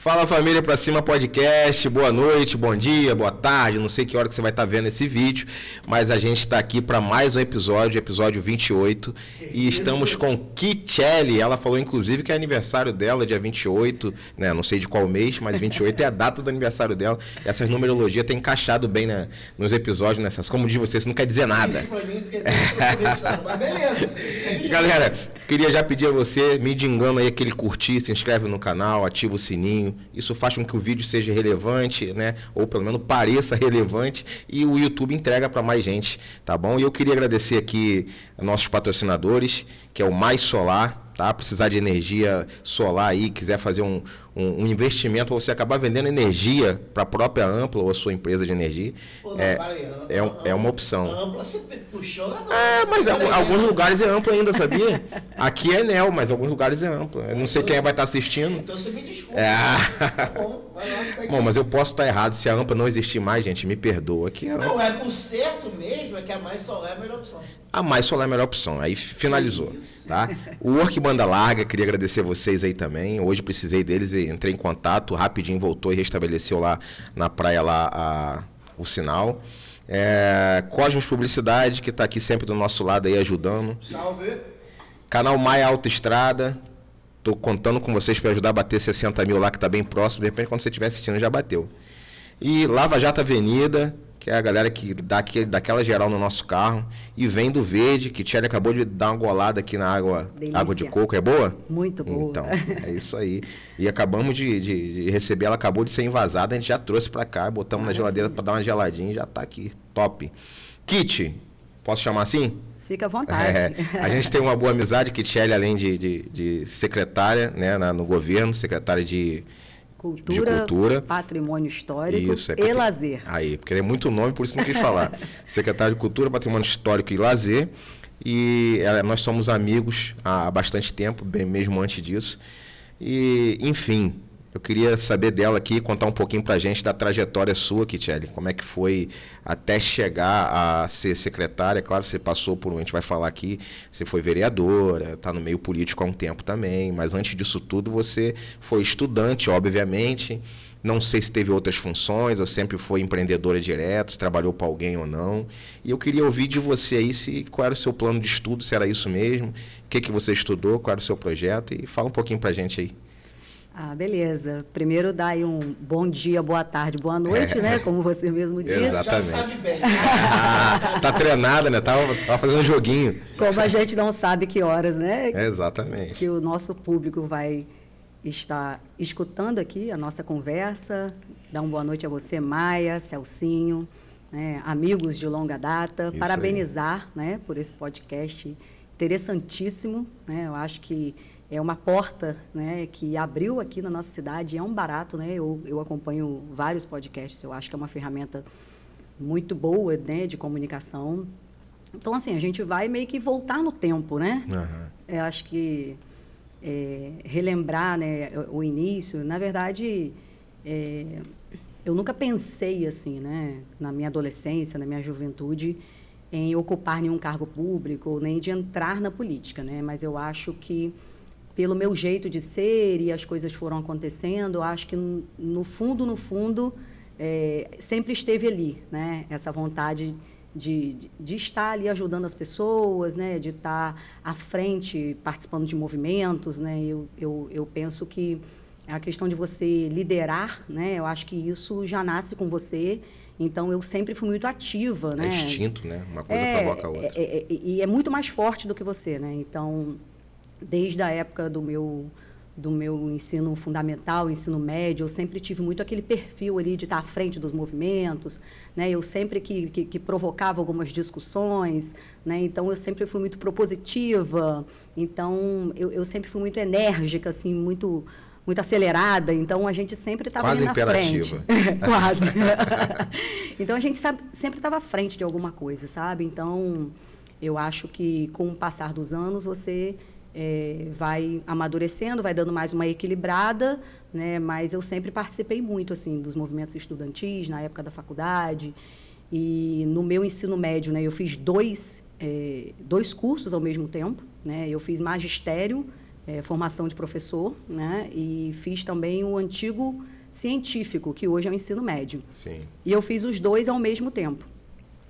Fala família Pra Cima Podcast, boa noite, bom dia, boa tarde, não sei que hora que você vai estar vendo esse vídeo, mas a gente está aqui para mais um episódio 28, e estamos com Kitchelle. Ela falou inclusive que é aniversário dela, dia 28, né? Não sei de qual mês, mas 28 é a data do aniversário dela. Essas numerologias têm encaixado bem nos episódios, nessas. Como diz você, isso não quer dizer nada. Isso pra mim, porque mas beleza. Galera, queria já pedir a você, me dingando aí aquele curtir, se inscreve no canal, ativa o sininho. Isso faz com que o vídeo seja relevante, né? Ou pelo menos pareça relevante, e o YouTube entrega para mais gente, tá bom? E eu queria agradecer aqui a nossos patrocinadores, que é o Mais Solar, tá? Precisar de energia solar aí, quiser fazer um investimento, ou você acabar vendendo energia para a própria Ampla ou a sua empresa de energia, Pô, é uma opção. Ampla você puxou, não. Mas alguns lugares é Ampla ainda, sabia? Aqui é Enel, mas alguns lugares é Ampla. Eu não sei quem vai estar assistindo. Então você me desculpa. Tá bom, vai lá, segue. Bom, mas eu posso estar errado. Se a Ampla não existir mais, gente, me perdoa. Que não, o certo mesmo é que a Mais Solar é a melhor opção. A Mais Solar é a melhor opção. Aí finalizou, tá? O Work Banda Larga, queria agradecer vocês aí também. Hoje precisei deles e entrei em contato, rapidinho voltou e restabeleceu lá na praia o sinal. Cosmos Publicidade, que está aqui sempre do nosso lado aí ajudando. Salve! Canal Maia Autoestrada, tô contando com vocês para ajudar a bater 60 mil lá, que está bem próximo. De repente, quando você estiver assistindo, já bateu. E Lava Jato Avenida, que é a galera que dá daquela geral no nosso carro. E Vem do Verde, que Tchelle acabou de dar uma golada aqui na água de coco. É boa? Muito boa. Então, é isso aí. E acabamos de receber, ela acabou de ser envasada, a gente já trouxe para cá, botamos na geladeira para dar uma geladinha e já tá aqui. Top. Kit, posso chamar assim? Fica à vontade. A gente tem uma boa amizade, que Tchelle, além de secretária, né, no governo, secretária de Cultura, Patrimônio Histórico e Lazer. Aí, porque é muito nome, por isso não quis falar. Secretária de Cultura, Patrimônio Histórico e Lazer. E nós somos amigos há bastante tempo, bem mesmo antes disso. E, enfim, eu queria saber dela aqui, contar um pouquinho pra gente da trajetória sua, Kitchelle. Como é que foi até chegar a ser secretária? Claro, você passou por a gente vai falar aqui, você foi vereadora, está no meio político há um tempo também, mas antes disso tudo você foi estudante, obviamente. Não sei se teve outras funções, ou sempre foi empreendedora direto, se trabalhou para alguém ou não. E eu queria ouvir de você aí qual era o seu plano de estudo, se era isso mesmo, o que você estudou, qual era o seu projeto, e fala um pouquinho pra gente aí. Beleza. Primeiro dá aí um bom dia, boa tarde, boa noite, né? Como você mesmo disse. Exatamente. Já sabe bem. Tá treinada, né? Tava fazendo um joguinho. Como a gente não sabe que horas, né? Exatamente. Que o nosso público vai estar escutando aqui a nossa conversa. Dá uma boa noite a você, Maia, Celcinho, né? Amigos de longa data. Isso parabenizar, né, por esse podcast interessantíssimo, né? Eu acho que é uma porta, né, que abriu aqui na nossa cidade, é um barato, né? Eu acompanho vários podcasts, eu acho que é uma ferramenta muito boa, né, de comunicação. Então, assim, a gente vai meio que voltar no tempo, né? Uhum. Eu acho que relembrar, né, o início, na verdade, eu nunca pensei assim, né, na minha adolescência, na minha juventude, em ocupar nenhum cargo público, nem de entrar na política, né? Mas eu acho que pelo meu jeito de ser e as coisas foram acontecendo, eu acho que no fundo, sempre esteve ali, né? Essa vontade de estar ali ajudando as pessoas, né? De estar à frente, participando de movimentos, né? Eu penso que a questão de você liderar, né? Eu acho que isso já nasce com você. Então, eu sempre fui muito ativa, né? É instinto, né? Uma coisa provoca a outra. E é muito mais forte do que você, né? Então, desde a época do meu ensino fundamental, ensino médio, eu sempre tive muito aquele perfil ali de estar à frente dos movimentos, né? Eu sempre que provocava algumas discussões, né? Então, eu sempre fui muito propositiva. Então, eu sempre fui muito enérgica, assim, muito acelerada, então a gente sempre estava ali na frente. Quase. Então, a gente sempre estava à frente de alguma coisa, sabe? Então, eu acho que com o passar dos anos, você vai amadurecendo, vai dando mais uma equilibrada, né? Mas eu sempre participei muito, assim, dos movimentos estudantis, na época da faculdade. E no meu ensino médio, né, eu fiz dois cursos ao mesmo tempo, né? Eu fiz magistério formação de professor, né? E fiz também o antigo científico, que hoje é o ensino médio. Sim. E eu fiz os dois ao mesmo tempo.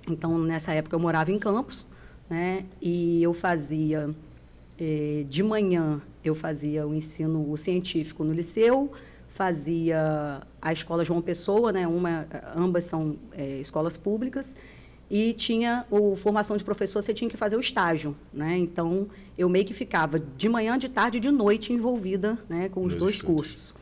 Então, nessa época, eu morava em Campos, né? E eu fazia, de manhã, eu fazia o ensino científico no liceu, fazia a Escola João Pessoa, né? Ambas são escolas públicas, e tinha formação de professor, você tinha que fazer o estágio, né? Então, eu meio que ficava de manhã, de tarde e de noite envolvida, né, com os dois cursos.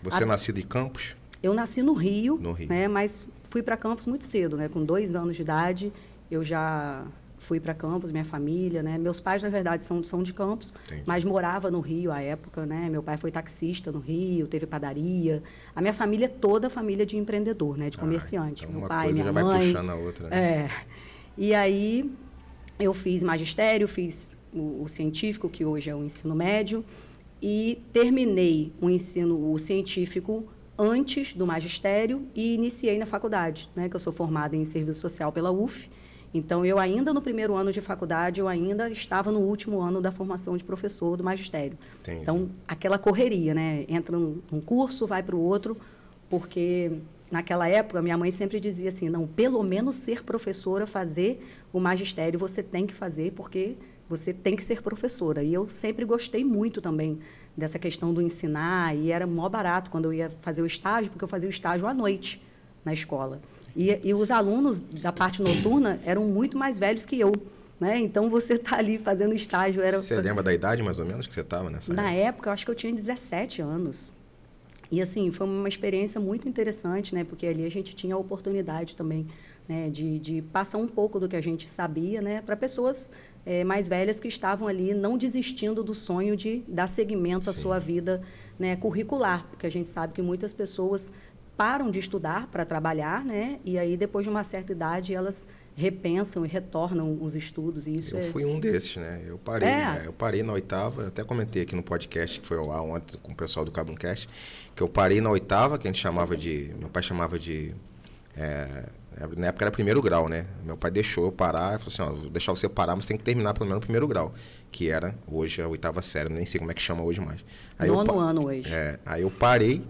Você é nascido em Campos? Eu nasci no Rio, No Rio. né, mas fui para Campos muito cedo, né? Com 2 anos de idade, eu já fui para Campos, minha família, né? Meus pais, na verdade, são de Campos, Entendi. mas morava no Rio à época, né? Meu pai foi taxista no Rio, teve padaria. A minha família é toda família de empreendedor, né? De comerciante. Então meu uma pai, coisa minha já mãe. vai puxando a outra, né? E aí eu fiz magistério, fiz o científico, que hoje é o ensino médio, e terminei o científico antes do magistério e iniciei na faculdade, né? Que eu sou formada em serviço social pela UF. Então, eu ainda no primeiro ano de faculdade, eu ainda estava no último ano da formação de professor do magistério. Entendi. Então, aquela correria, né? Entra num curso, vai para o outro, porque naquela época minha mãe sempre dizia assim, não, pelo menos ser professora, fazer o magistério você tem que fazer, porque você tem que ser professora. E eu sempre gostei muito também dessa questão do ensinar, e era mó barato quando eu ia fazer o estágio, porque eu fazia o estágio à noite na escola. E os alunos da parte noturna eram muito mais velhos que eu, né? Então, você está ali fazendo estágio... Você lembra da idade, mais ou menos, que você estava nessa época? Na época, eu acho que eu tinha 17 anos. E, assim, foi uma experiência muito interessante, né? Porque ali a gente tinha a oportunidade também, né? De passar um pouco do que a gente sabia, né? Para pessoas mais velhas que estavam ali não desistindo do sonho de dar seguimento à sua vida, né, curricular. Porque a gente sabe que muitas pessoas param de estudar para trabalhar, né? E aí, depois de uma certa idade, elas repensam e retornam os estudos. E isso eu fui um desses, né? Eu parei, né? Eu parei na 8ª, até comentei aqui no podcast que foi ao ar ontem com o pessoal do Cabuncast, que eu parei na 8ª, que a gente chamava de... Meu pai chamava de... na época era 1º grau, né? Meu pai deixou eu parar, falou assim, ó, vou deixar você parar, mas tem que terminar pelo menos o 1º grau, que era hoje a 8ª série, nem sei como é que chama hoje mais. Aí 9º ano hoje. Aí eu parei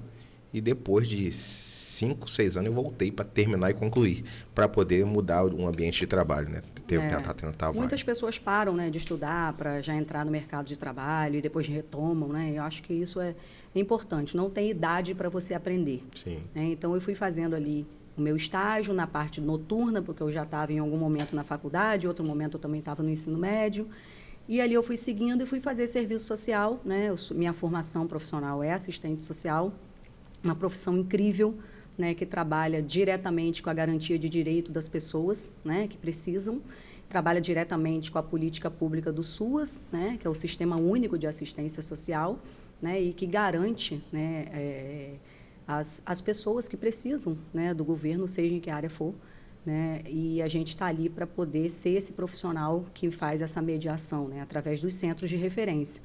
e depois de 5, 6 anos eu voltei para terminar e concluir, para poder mudar o ambiente de trabalho, né? Tentar muitas pessoas param, né, de estudar para já entrar no mercado de trabalho e depois retomam, né? Eu acho que isso é importante. Não tem idade para você aprender. Sim. Né? Então, eu fui fazendo ali o meu estágio na parte noturna, porque eu já estava em algum momento na faculdade, outro momento eu também estava no ensino médio. E ali eu fui seguindo e fui fazer serviço social, né? Minha formação profissional é assistente social, uma profissão incrível, né, que trabalha diretamente com a garantia de direito das pessoas, né, que precisam, trabalha diretamente com a política pública do SUAS, né, que é o Sistema Único de Assistência Social, né, e que garante, né, as pessoas que precisam, né, do governo, seja em que área for, né, e a gente está ali para poder ser esse profissional que faz essa mediação, né, através dos centros de referência.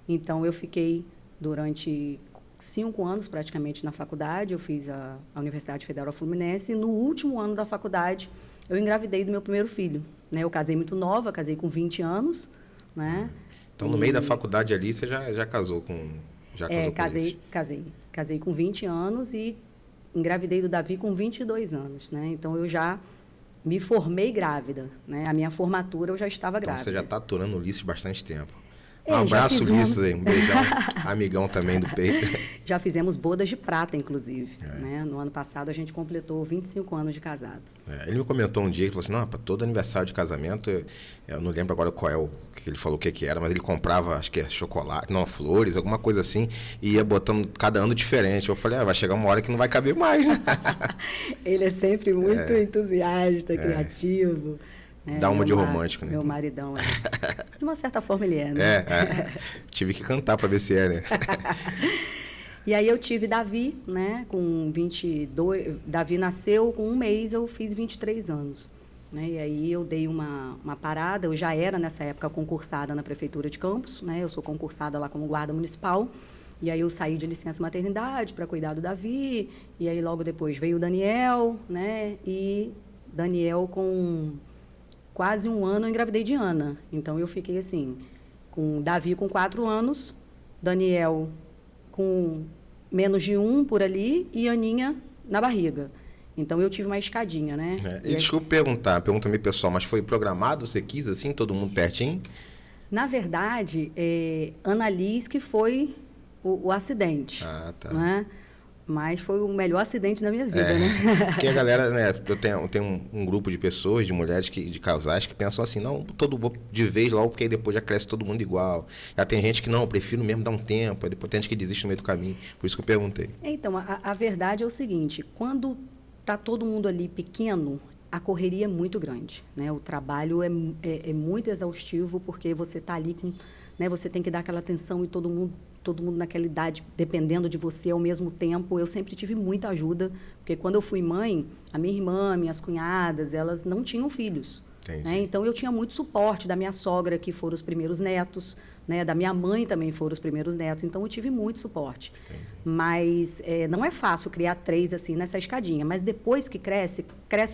Então, eu fiquei durante 5 anos praticamente na faculdade, eu fiz a Universidade Federal Fluminense, e no último ano da faculdade eu engravidei do meu primeiro filho, né? Eu casei muito nova, casei com 20 anos, né? Então, no meio da faculdade ali, você já casou com... Casei com 20 anos e engravidei do Davi com 22 anos, né? Então, eu já me formei grávida, né? A minha formatura eu já estava grávida. Então, você já está aturando o Ulisses bastante tempo. Um abraço, Ulisses, aí, um beijão, amigão também do peito. Já fizemos bodas de prata, inclusive. Né? No ano passado, a gente completou 25 anos de casado. Ele me comentou um dia, ele falou assim, não, para todo aniversário de casamento, eu não lembro agora qual é o que ele falou que era, mas ele comprava, acho que é chocolate, não, flores, alguma coisa assim, e ia botando cada ano diferente. Eu falei, vai chegar uma hora que não vai caber mais, né? Ele é sempre muito entusiasta, criativo. Dá uma de romântico, né? Meu maridão, de uma certa forma ele é, né? Tive que cantar para ver se é, né? E aí eu tive Davi, né? Com 22... Davi nasceu com 1 mês, eu fiz 23 anos. Né? E aí eu dei uma parada, eu já era nessa época concursada na Prefeitura de Campos, né? Eu sou concursada lá como guarda municipal. E aí eu saí de licença maternidade para cuidar do Davi. E aí logo depois veio o Daniel, né? E Daniel com... quase 1 ano eu engravidei de Ana. Então, eu fiquei assim, com Davi com 4 anos, Daniel com menos de 1 por ali e Aninha na barriga. Então, eu tive uma escadinha, né? E desculpa perguntar, pergunta meio pessoal, mas foi programado? Você quis assim, todo mundo pertinho? Na verdade, Ana Liz que foi o acidente. Ah, tá. Né? Mas foi o melhor acidente da minha vida, né? Porque a galera, né? Eu tenho um grupo de pessoas, de mulheres, de casais, que pensam assim, não, todo de vez logo, porque aí depois já cresce todo mundo igual. Já tem gente que não, eu prefiro mesmo dar um tempo, aí depois tem gente que desiste no meio do caminho. Por isso que eu perguntei. Então, a verdade é o seguinte, quando tá todo mundo ali pequeno, a correria é muito grande, né? O trabalho é muito exaustivo, porque você está ali com, né? Você tem que dar aquela atenção e todo mundo naquela idade dependendo de você ao mesmo tempo. Eu sempre tive muita ajuda, porque quando eu fui mãe, a minha irmã, minhas cunhadas, elas não tinham filhos. Né? Então, eu tinha muito suporte da minha sogra, que foram os primeiros netos, né? Da minha mãe também foram os primeiros netos. Então, eu tive muito suporte. Entendi. Mas não é fácil criar 3 assim nessa escadinha. Mas depois que cresce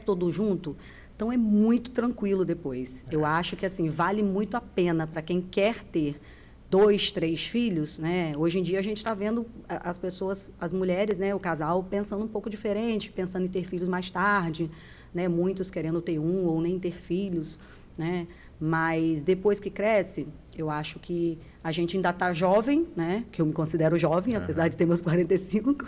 todo junto, então é muito tranquilo depois. Eu acho que assim vale muito a pena para quem quer ter 2, 3 filhos, né? Hoje em dia a gente está vendo as pessoas, as mulheres, né, o casal pensando um pouco diferente, pensando em ter filhos mais tarde, né? Muitos querendo ter 1 ou nem ter filhos, né? Mas depois que cresce, eu acho que a gente ainda está jovem, né? Que eu me considero jovem, apesar de ter meus 45.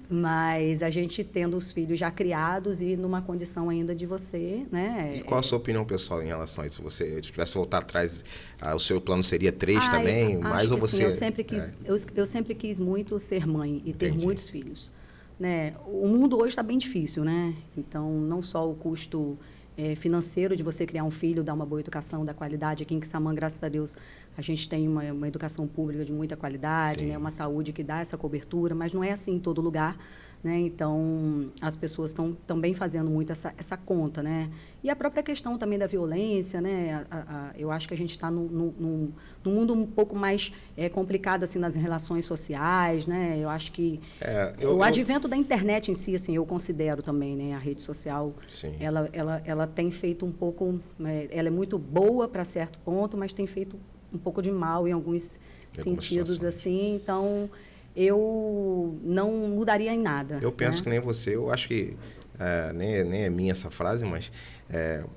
Mas a gente tendo os filhos já criados e numa condição ainda de você, né? E qual a sua opinião pessoal em relação a isso? Se você tivesse voltar atrás, o seu plano seria 3 também? Mais ou você... Sim, eu sempre quis muito ser mãe e ter muitos filhos. Né? O mundo hoje está bem difícil, né? Então, não só o custo financeiro de você criar um filho, dar uma boa educação, da qualidade. Aqui em Quissamã, graças a Deus, a gente tem uma educação pública de muita qualidade, né? Uma saúde que dá essa cobertura, mas não é assim em todo lugar. Né? Então, as pessoas estão também fazendo muito essa conta. Né? E a própria questão também da violência, né? Eu acho que a gente está num mundo um pouco mais complicado assim, nas relações sociais. Né? Eu acho que o advento da internet em si, assim, eu considero também, né? A rede social, ela tem feito um pouco... ela é muito boa para certo ponto, mas tem feito um pouco de mal em alguns sentidos. Assim, então... eu não mudaria em nada. Eu penso que nem você, eu acho que, nem é minha essa frase, mas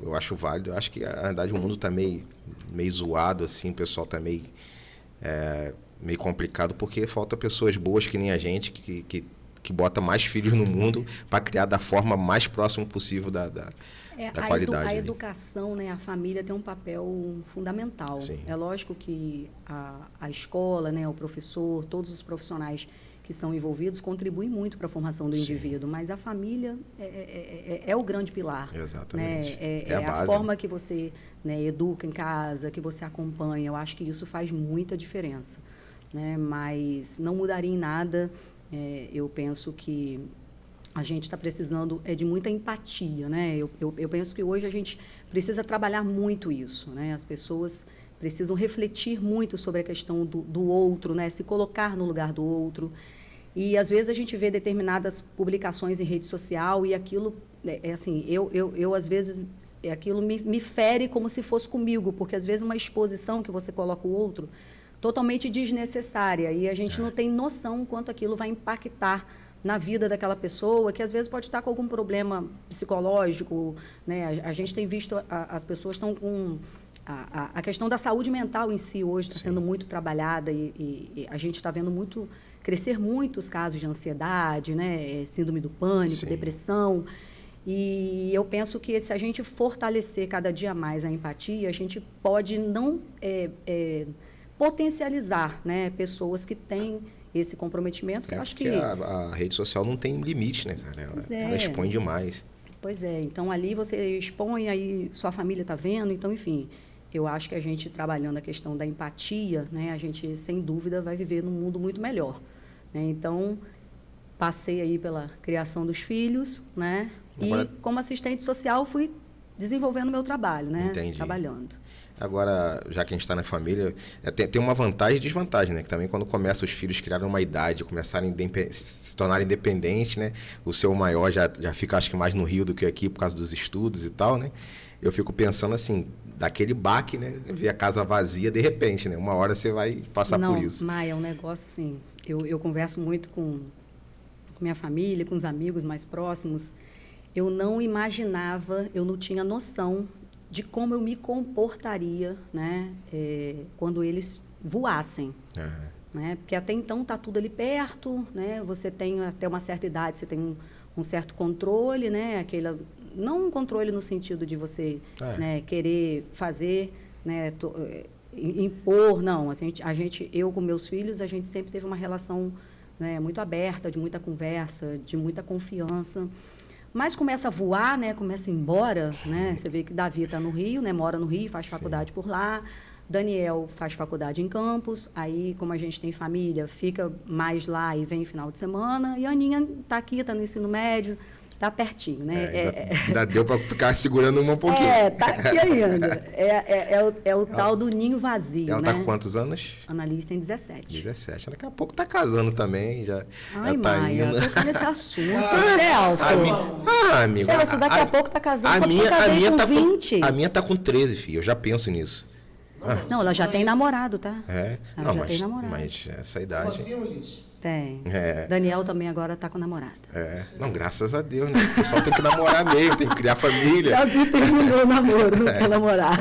eu acho válido. Eu acho que, na verdade, o mundo está meio zoado, assim, o pessoal está meio complicado, porque falta pessoas boas que nem a gente, que bota mais filhos no mundo para criar da forma mais próxima possível da qualidade. A educação, né, a família tem um papel fundamental. Sim. É lógico que a escola, né, o professor, todos os profissionais que são envolvidos contribuem muito para a formação do indivíduo, mas a família é o grande pilar. Exatamente. Né? É a base. Forma que você, né, educa em casa, que você acompanha. Eu acho que isso faz muita diferença. Né? Mas não mudaria em nada. Eu penso que a gente está precisando de muita empatia, né? Eu penso que hoje a gente precisa trabalhar muito isso, né? As pessoas precisam refletir muito sobre a questão do outro, né? Se colocar no lugar do outro. E, às vezes, a gente vê determinadas publicações em rede social e aquilo, assim, eu às vezes, aquilo me fere como se fosse comigo, porque, às vezes, uma exposição que você coloca o outro totalmente desnecessária e a gente não tem noção quanto aquilo vai impactar na vida daquela pessoa, que às vezes pode estar com algum problema psicológico, né? A gente tem visto, as pessoas estão com... A questão da saúde mental em si hoje está sendo muito trabalhada e a gente está vendo crescer muitos casos de ansiedade, né? Síndrome do pânico, depressão. E eu penso que se a gente fortalecer cada dia mais a empatia, a gente pode não... potencializar, né, pessoas que têm esse comprometimento. Eu acho que a rede social não tem limite, né, cara? Ela expõe demais. Pois é. Então, ali você expõe, aí sua família está vendo. Então, enfim, eu acho que a gente, trabalhando a questão da empatia, né, a gente, sem dúvida, vai viver num mundo muito melhor. Né? Então, passei aí pela criação dos filhos, né? E, como assistente social, fui desenvolvendo meu trabalho, né? Entendi. Trabalhando. Agora, já que a gente está na família, tem uma vantagem e desvantagem, né? Que também quando começa os filhos criarem uma idade, começarem a se tornarem independentes, né? O seu maior já fica, acho que mais no Rio do que aqui por causa dos estudos e tal, né? Eu fico pensando assim, daquele baque, né? Ver a casa vazia de repente, né? Uma hora você vai passar por isso. Não, Maia, é um negócio assim, eu converso muito com minha família, com os amigos mais próximos. Eu não imaginava, eu não tinha noção de como eu me comportaria, né, quando eles voassem. Né? Porque até então está tudo ali perto, né? Você tem até uma certa idade, você tem um certo controle, né? Não um controle no sentido de você né, querer fazer, né, impor, não. Eu com meus filhos, a gente sempre teve uma relação, né, muito aberta, de muita conversa, de muita confiança. Mas começa a voar, né? Começa a ir embora, né? Você vê que Davi está no Rio, né? Mora no Rio, faz faculdade por lá. Daniel faz faculdade em Campos. Aí, como a gente tem família, fica mais lá e vem final de semana. E a Aninha está aqui, está no ensino médio, está pertinho, né? Ainda deu para ficar segurando uma um pouquinho. Tá aqui ainda. É o tal do ninho vazio, Ela né? está com quantos anos? A Annalise tem 17. 17. Daqui a pouco está casando também, já Tá indo. toca nesse assunto. Celso. Amigo. Celso, daqui a pouco está casando, a só minha, porque eu casei com 20. A minha tá com 13, filho. Eu já penso nisso. Não, ela já tem namorado, tá? Ela já tem namorado. Mas essa idade... Assim, Ulisses? Tem. Daniel também agora está com namorada. Não, graças a Deus, né? O pessoal tem que namorar mesmo, tem que criar família. Davi terminou o namoro, não quer namorar.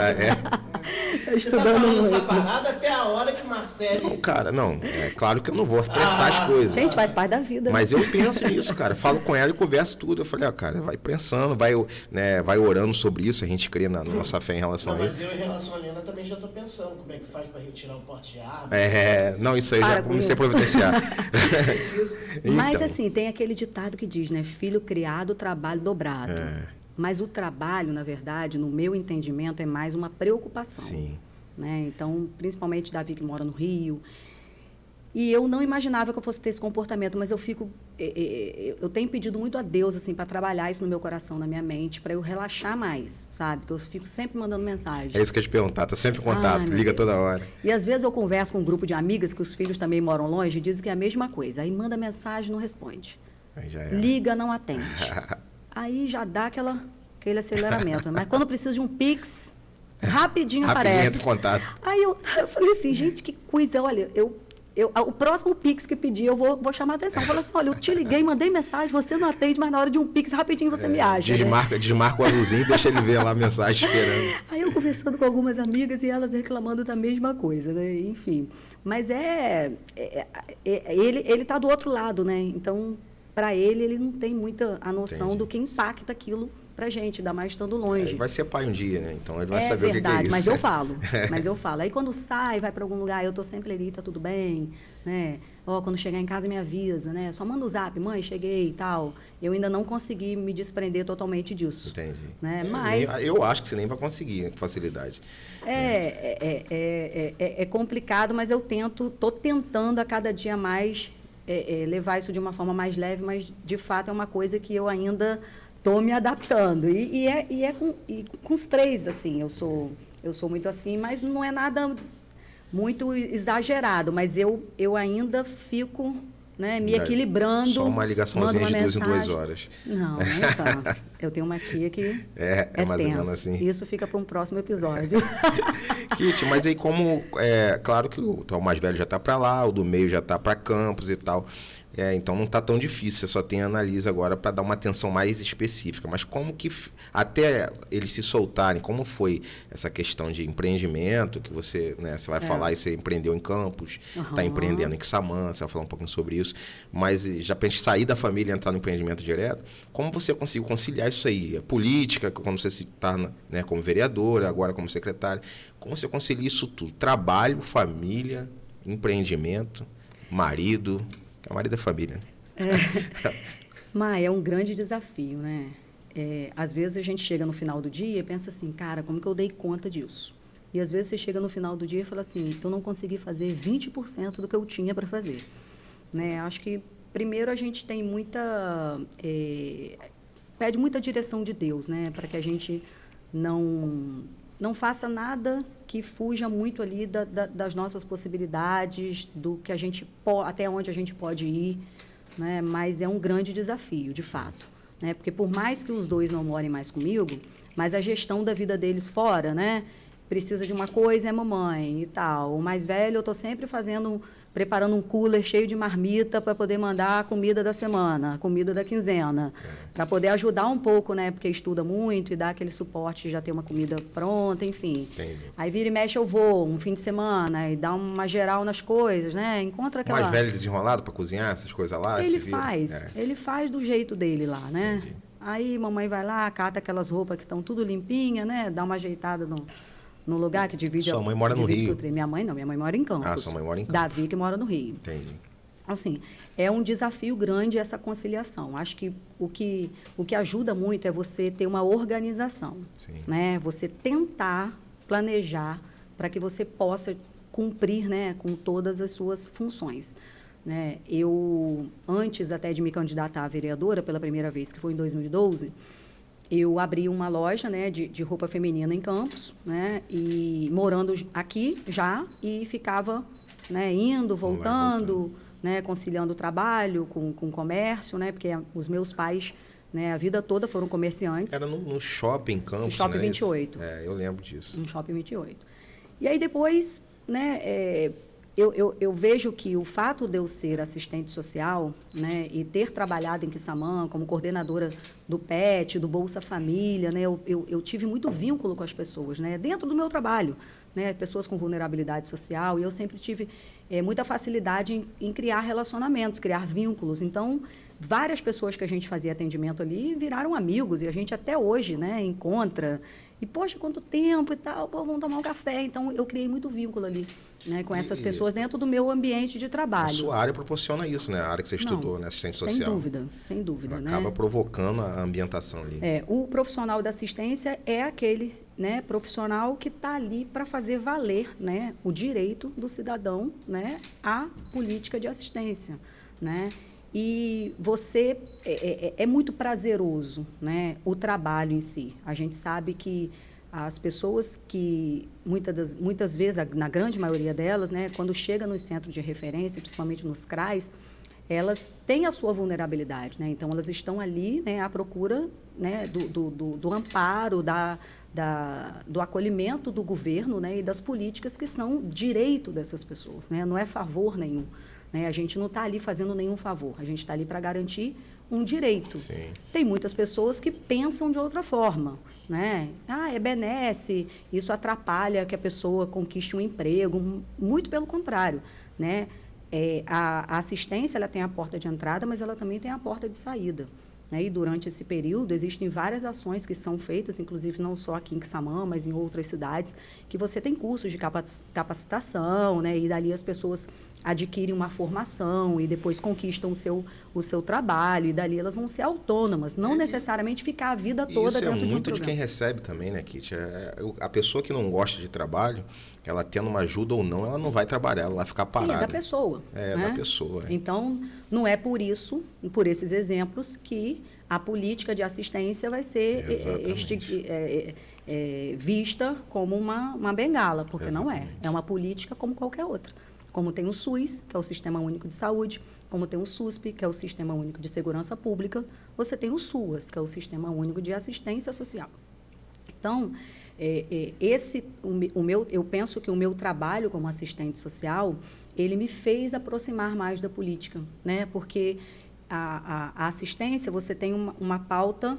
Você tá falando essa parada até a hora que Marcelo... Não, cara, não. É claro que eu não vou apressar as coisas. Gente, faz parte da vida. Mas eu penso nisso, cara. Falo com ela e converso tudo. Eu falei, cara, vai pensando, vai orando sobre isso. A gente crê na nossa fé em relação a isso. Mas eu, em relação a Helena, também já tô pensando como é que faz para retirar o porte de arma. Não, isso aí já comecei a providenciar. Mas assim, tem aquele ditado que diz, né? Filho criado, trabalho dobrado. Mas o trabalho, na verdade, no meu entendimento, é mais uma preocupação. Sim. Né? Então, principalmente Davi, que mora no Rio. E eu não imaginava que eu fosse ter esse comportamento, mas eu tenho pedido muito a Deus, assim, para trabalhar isso no meu coração, na minha mente, para eu relaxar mais, sabe? Porque eu fico sempre mandando mensagem. É isso que eu ia te perguntar, tá sempre em contato, liga toda hora. E às vezes eu converso com um grupo de amigas que os filhos também moram longe e dizem que é a mesma coisa. Aí manda mensagem, não responde. Aí já liga, não atende. Aí já dá aquele aceleramento. Mas quando precisa de um Pix, rapidinho aparece. Entra em contato. Aí eu falei assim, gente, que coisa. Olha, o próximo Pix que pedir, eu vou chamar a atenção. Eu falei assim, olha, eu te liguei, mandei mensagem, você não atende, mas na hora de um Pix, rapidinho você me acha. Desmarca o azulzinho e deixa ele ver lá a mensagem esperando. Aí eu conversando com algumas amigas e elas reclamando da mesma coisa, né? Enfim. Mas ele está do outro lado, né? Então, para ele não tem muita a noção do que impacta aquilo pra gente, ainda mais estando longe. Ele vai ser pai um dia, né? Então ele vai saber verdade, o que é isso. Mas eu falo. Aí quando sai, vai para algum lugar, eu tô sempre ali, tá tudo bem, né? Quando chegar em casa me avisa, né? Só manda o zap, mãe, cheguei e tal. Eu ainda não consegui me desprender totalmente disso. Entendi. Né? Mas eu acho que você nem vai conseguir com facilidade. É complicado, mas tô tentando a cada dia mais levar isso de uma forma mais leve, mas de fato é uma coisa que eu ainda estou me adaptando. E com os três, assim, eu sou muito assim, mas não é nada muito exagerado, mas eu ainda fico, né, me equilibrando. Só uma ligaçãozinha de 2 em 2 horas. Não, então, eu tenho uma tia que é mais tenso. ou menos assim. Isso fica para um próximo episódio. Kit, mas aí claro que o mais velho já está para lá, o do meio já está para Campos e tal. Então não está tão difícil, você só tem a Annalise agora para dar uma atenção mais específica. Mas como que, até eles se soltarem, como foi essa questão de empreendimento, que você vai falar e você empreendeu em Campos, está empreendendo em Quissamã, você vai falar um pouquinho sobre isso, mas já para sair da família e entrar no empreendimento direto, como você conseguiu conciliar isso aí? A política, quando você está como vereadora, agora como secretária, como você concilia isso tudo? Trabalho, família, empreendimento, marido... O marido é família. Maia, é um grande desafio, né? Às vezes a gente chega no final do dia e pensa assim, cara, como que eu dei conta disso? E às vezes você chega no final do dia e fala assim, eu não consegui fazer 20% do que eu tinha para fazer. Né? Acho que, primeiro, a gente tem pede muita direção de Deus, né? Para que a gente não não faça nada que fuja muito ali das nossas possibilidades, do que a gente até onde a gente pode ir, né? Mas é um grande desafio, de fato, né? Porque por mais que os dois não morem mais comigo, mas a gestão da vida deles fora, né? Precisa de uma coisa, é mamãe e tal. O mais velho, eu estou sempre preparando um cooler cheio de marmita para poder mandar a comida da semana, a comida da quinzena, para poder ajudar um pouco, né? Porque estuda muito e dá aquele suporte de já ter uma comida pronta, enfim. Entendi. Aí vira e mexe, eu vou um fim de semana e dá uma geral nas coisas, né? Encontra aquela... Mais velho desenrolado para cozinhar essas coisas lá? Ele faz do jeito dele lá, né? Entendi. Aí mamãe vai lá, cata aquelas roupas que estão tudo limpinhas, né? Dá uma ajeitada no lugar que divide... Sua mãe mora no Rio? Minha mãe não, minha mãe mora em Campos. Ah, sua mãe mora em Campos. Davi que mora no Rio. Entendi. Assim, é um desafio grande essa conciliação. Acho que o que ajuda muito é você ter uma organização, Sim. né? Você tentar planejar para que você possa cumprir, né, com todas as suas funções, né? Eu, antes até de me candidatar a vereadora pela primeira vez, que foi em 2012, eu abri uma loja, né, de roupa feminina em Campos, né, e morando aqui já, e ficava, né, indo, voltando, né, conciliando o trabalho com o comércio, né, porque os meus pais, né, a vida toda foram comerciantes. Era no shopping Campos, no Shopping, né? 28. Eu lembro disso. No Shopping 28. E aí depois, né, eu vejo que o fato de eu ser assistente social, né, e ter trabalhado em Quissamã como coordenadora do PET, do Bolsa Família, né, eu tive muito vínculo com as pessoas, né, dentro do meu trabalho, né, pessoas com vulnerabilidade social, e eu sempre tive muita facilidade em criar relacionamentos, criar vínculos. Então, várias pessoas que a gente fazia atendimento ali viraram amigos, e a gente até hoje, né, encontra. E, poxa, quanto tempo e tal, pô, vamos tomar um café. Então, eu criei muito vínculo ali, né, com essas pessoas dentro do meu ambiente de trabalho. A sua área proporciona isso, né? A área que você estudou, né? Assistente social. Sem dúvida. Acaba né? provocando a ambientação ali. O profissional da assistência é aquele, né, profissional que está ali para fazer valer, né, o direito do cidadão, né, à política de assistência, né? E você é muito prazeroso, né, o trabalho em si. A gente sabe que as pessoas que, muitas vezes, na grande maioria delas, né, quando chega nos centros de referência, principalmente nos CRAs, elas têm a sua vulnerabilidade, né? Então, elas estão ali, né, à procura, né, do amparo, do acolhimento do governo, né, e das políticas que são direito dessas pessoas, né? Não é favor nenhum. Né? A gente não está ali fazendo nenhum favor, a gente está ali para garantir um direito. Sim. Tem muitas pessoas que pensam de outra forma, né? É benesse, isso atrapalha que a pessoa conquiste um emprego, muito pelo contrário, né? A assistência, ela tem a porta de entrada, mas ela também tem a porta de saída. Né? E durante esse período existem várias ações que são feitas, inclusive não só aqui em Quissamã, mas em outras cidades, que você tem cursos de capacitação, né? E dali as pessoas adquirem uma formação e depois conquistam o seu trabalho, e dali elas vão ser autônomas, não necessariamente ficar a vida toda isso dentro de um muito de programa. quem recebe também, né, Kitty? A pessoa que não gosta de trabalho, ela tendo uma ajuda ou não, ela não vai trabalhar, ela vai ficar parada. Sim, é da pessoa. É, né? da pessoa. Então, não é por isso, por esses exemplos, que a política de assistência vai ser vista como uma bengala, porque Exatamente. não é. É uma política como qualquer outra. Como tem o SUS, que é o Sistema Único de Saúde, como tem o SUSP, que é o Sistema Único de Segurança Pública, você tem o SUAS, que é o Sistema Único de Assistência Social. Então, eu penso que o meu trabalho como assistente social, ele me fez aproximar mais da política, né? Porque a assistência, você tem uma pauta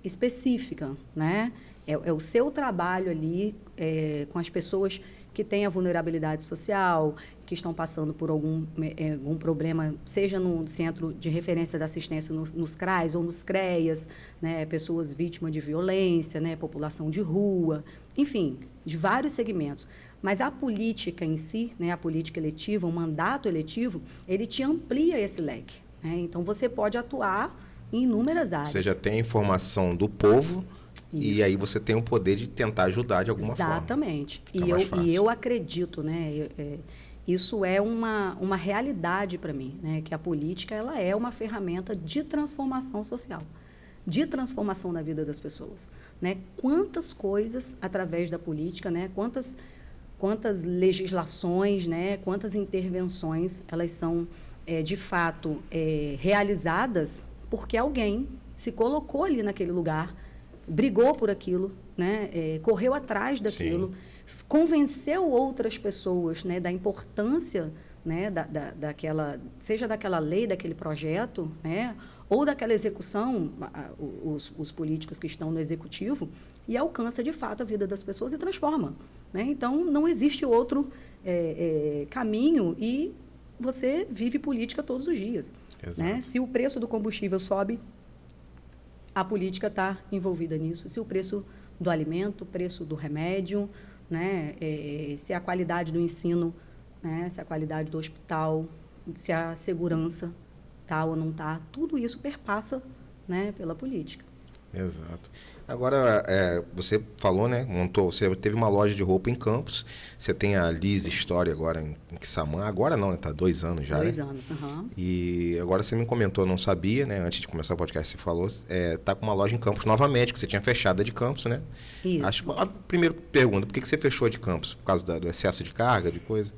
específica, né? É o seu trabalho ali com as pessoas que têm a vulnerabilidade social, que estão passando por algum problema, seja no centro de referência da assistência nos CRAs ou nos CREAS, né, pessoas vítimas de violência, né, população de rua, enfim, de vários segmentos. Mas a política em si, né, a política eletiva, o mandato eletivo, ele te amplia esse leque. Né? Então, você pode atuar em inúmeras áreas. Você já tem a informação do povo. Isso. E aí você tem o poder de tentar ajudar de alguma forma. Exatamente. E eu acredito, né? Isso é uma realidade para mim, né? Que a política ela é uma ferramenta de transformação social. de transformação na vida das pessoas, né? Quantas coisas através da política, né? Quantas legislações, né? Quantas intervenções elas são de fato realizadas porque alguém se colocou ali naquele lugar, brigou por aquilo, né? Correu atrás daquilo, sim, convenceu outras pessoas, né? Da importância, né? Seja daquela lei, daquele projeto, né? Ou daquela execução, os políticos que estão no executivo, e alcança, de fato, a vida das pessoas e transforma, né? Então, não existe outro caminho e você vive política todos os dias. Né? Se o preço do combustível sobe, a política está envolvida nisso. Se o preço do alimento, o preço do remédio, né? Se a qualidade do ensino, né? Se a qualidade do hospital, se a segurança está ou não está, tudo isso perpassa, né? Pela política. Exato. Agora, você falou, né? Você teve uma loja de roupa em Campos, você tem a Liz Story agora em Quissamã, agora não, né? Tá 2 anos já, 2 né? anos, aham. E agora você me comentou, não sabia, né? Antes de começar o podcast, você falou, tá com uma loja em Campos novamente, que você tinha fechado a de Campos, né? Isso. A primeira pergunta, por que você fechou a de Campos? Por causa do excesso de carga, de coisa?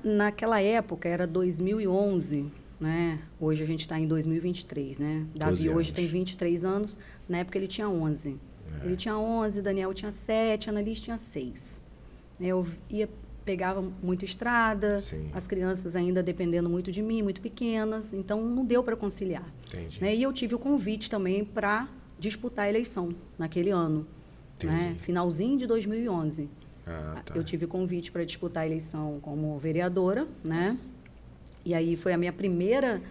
Naquela época, era 2011, né? Hoje a gente está em 2023, né? Davi hoje tem 23 anos, na época ele tinha 11. Ele tinha 11, Daniel tinha 7, Annalise tinha 6. Eu pegava muita estrada, sim, as crianças ainda dependendo muito de mim, muito pequenas, então não deu para conciliar. Entendi. Né? E eu tive o convite também para disputar a eleição naquele ano, né? Finalzinho de 2011. Tá. Eu tive o convite para disputar a eleição como vereadora, né? E aí foi a minha primeira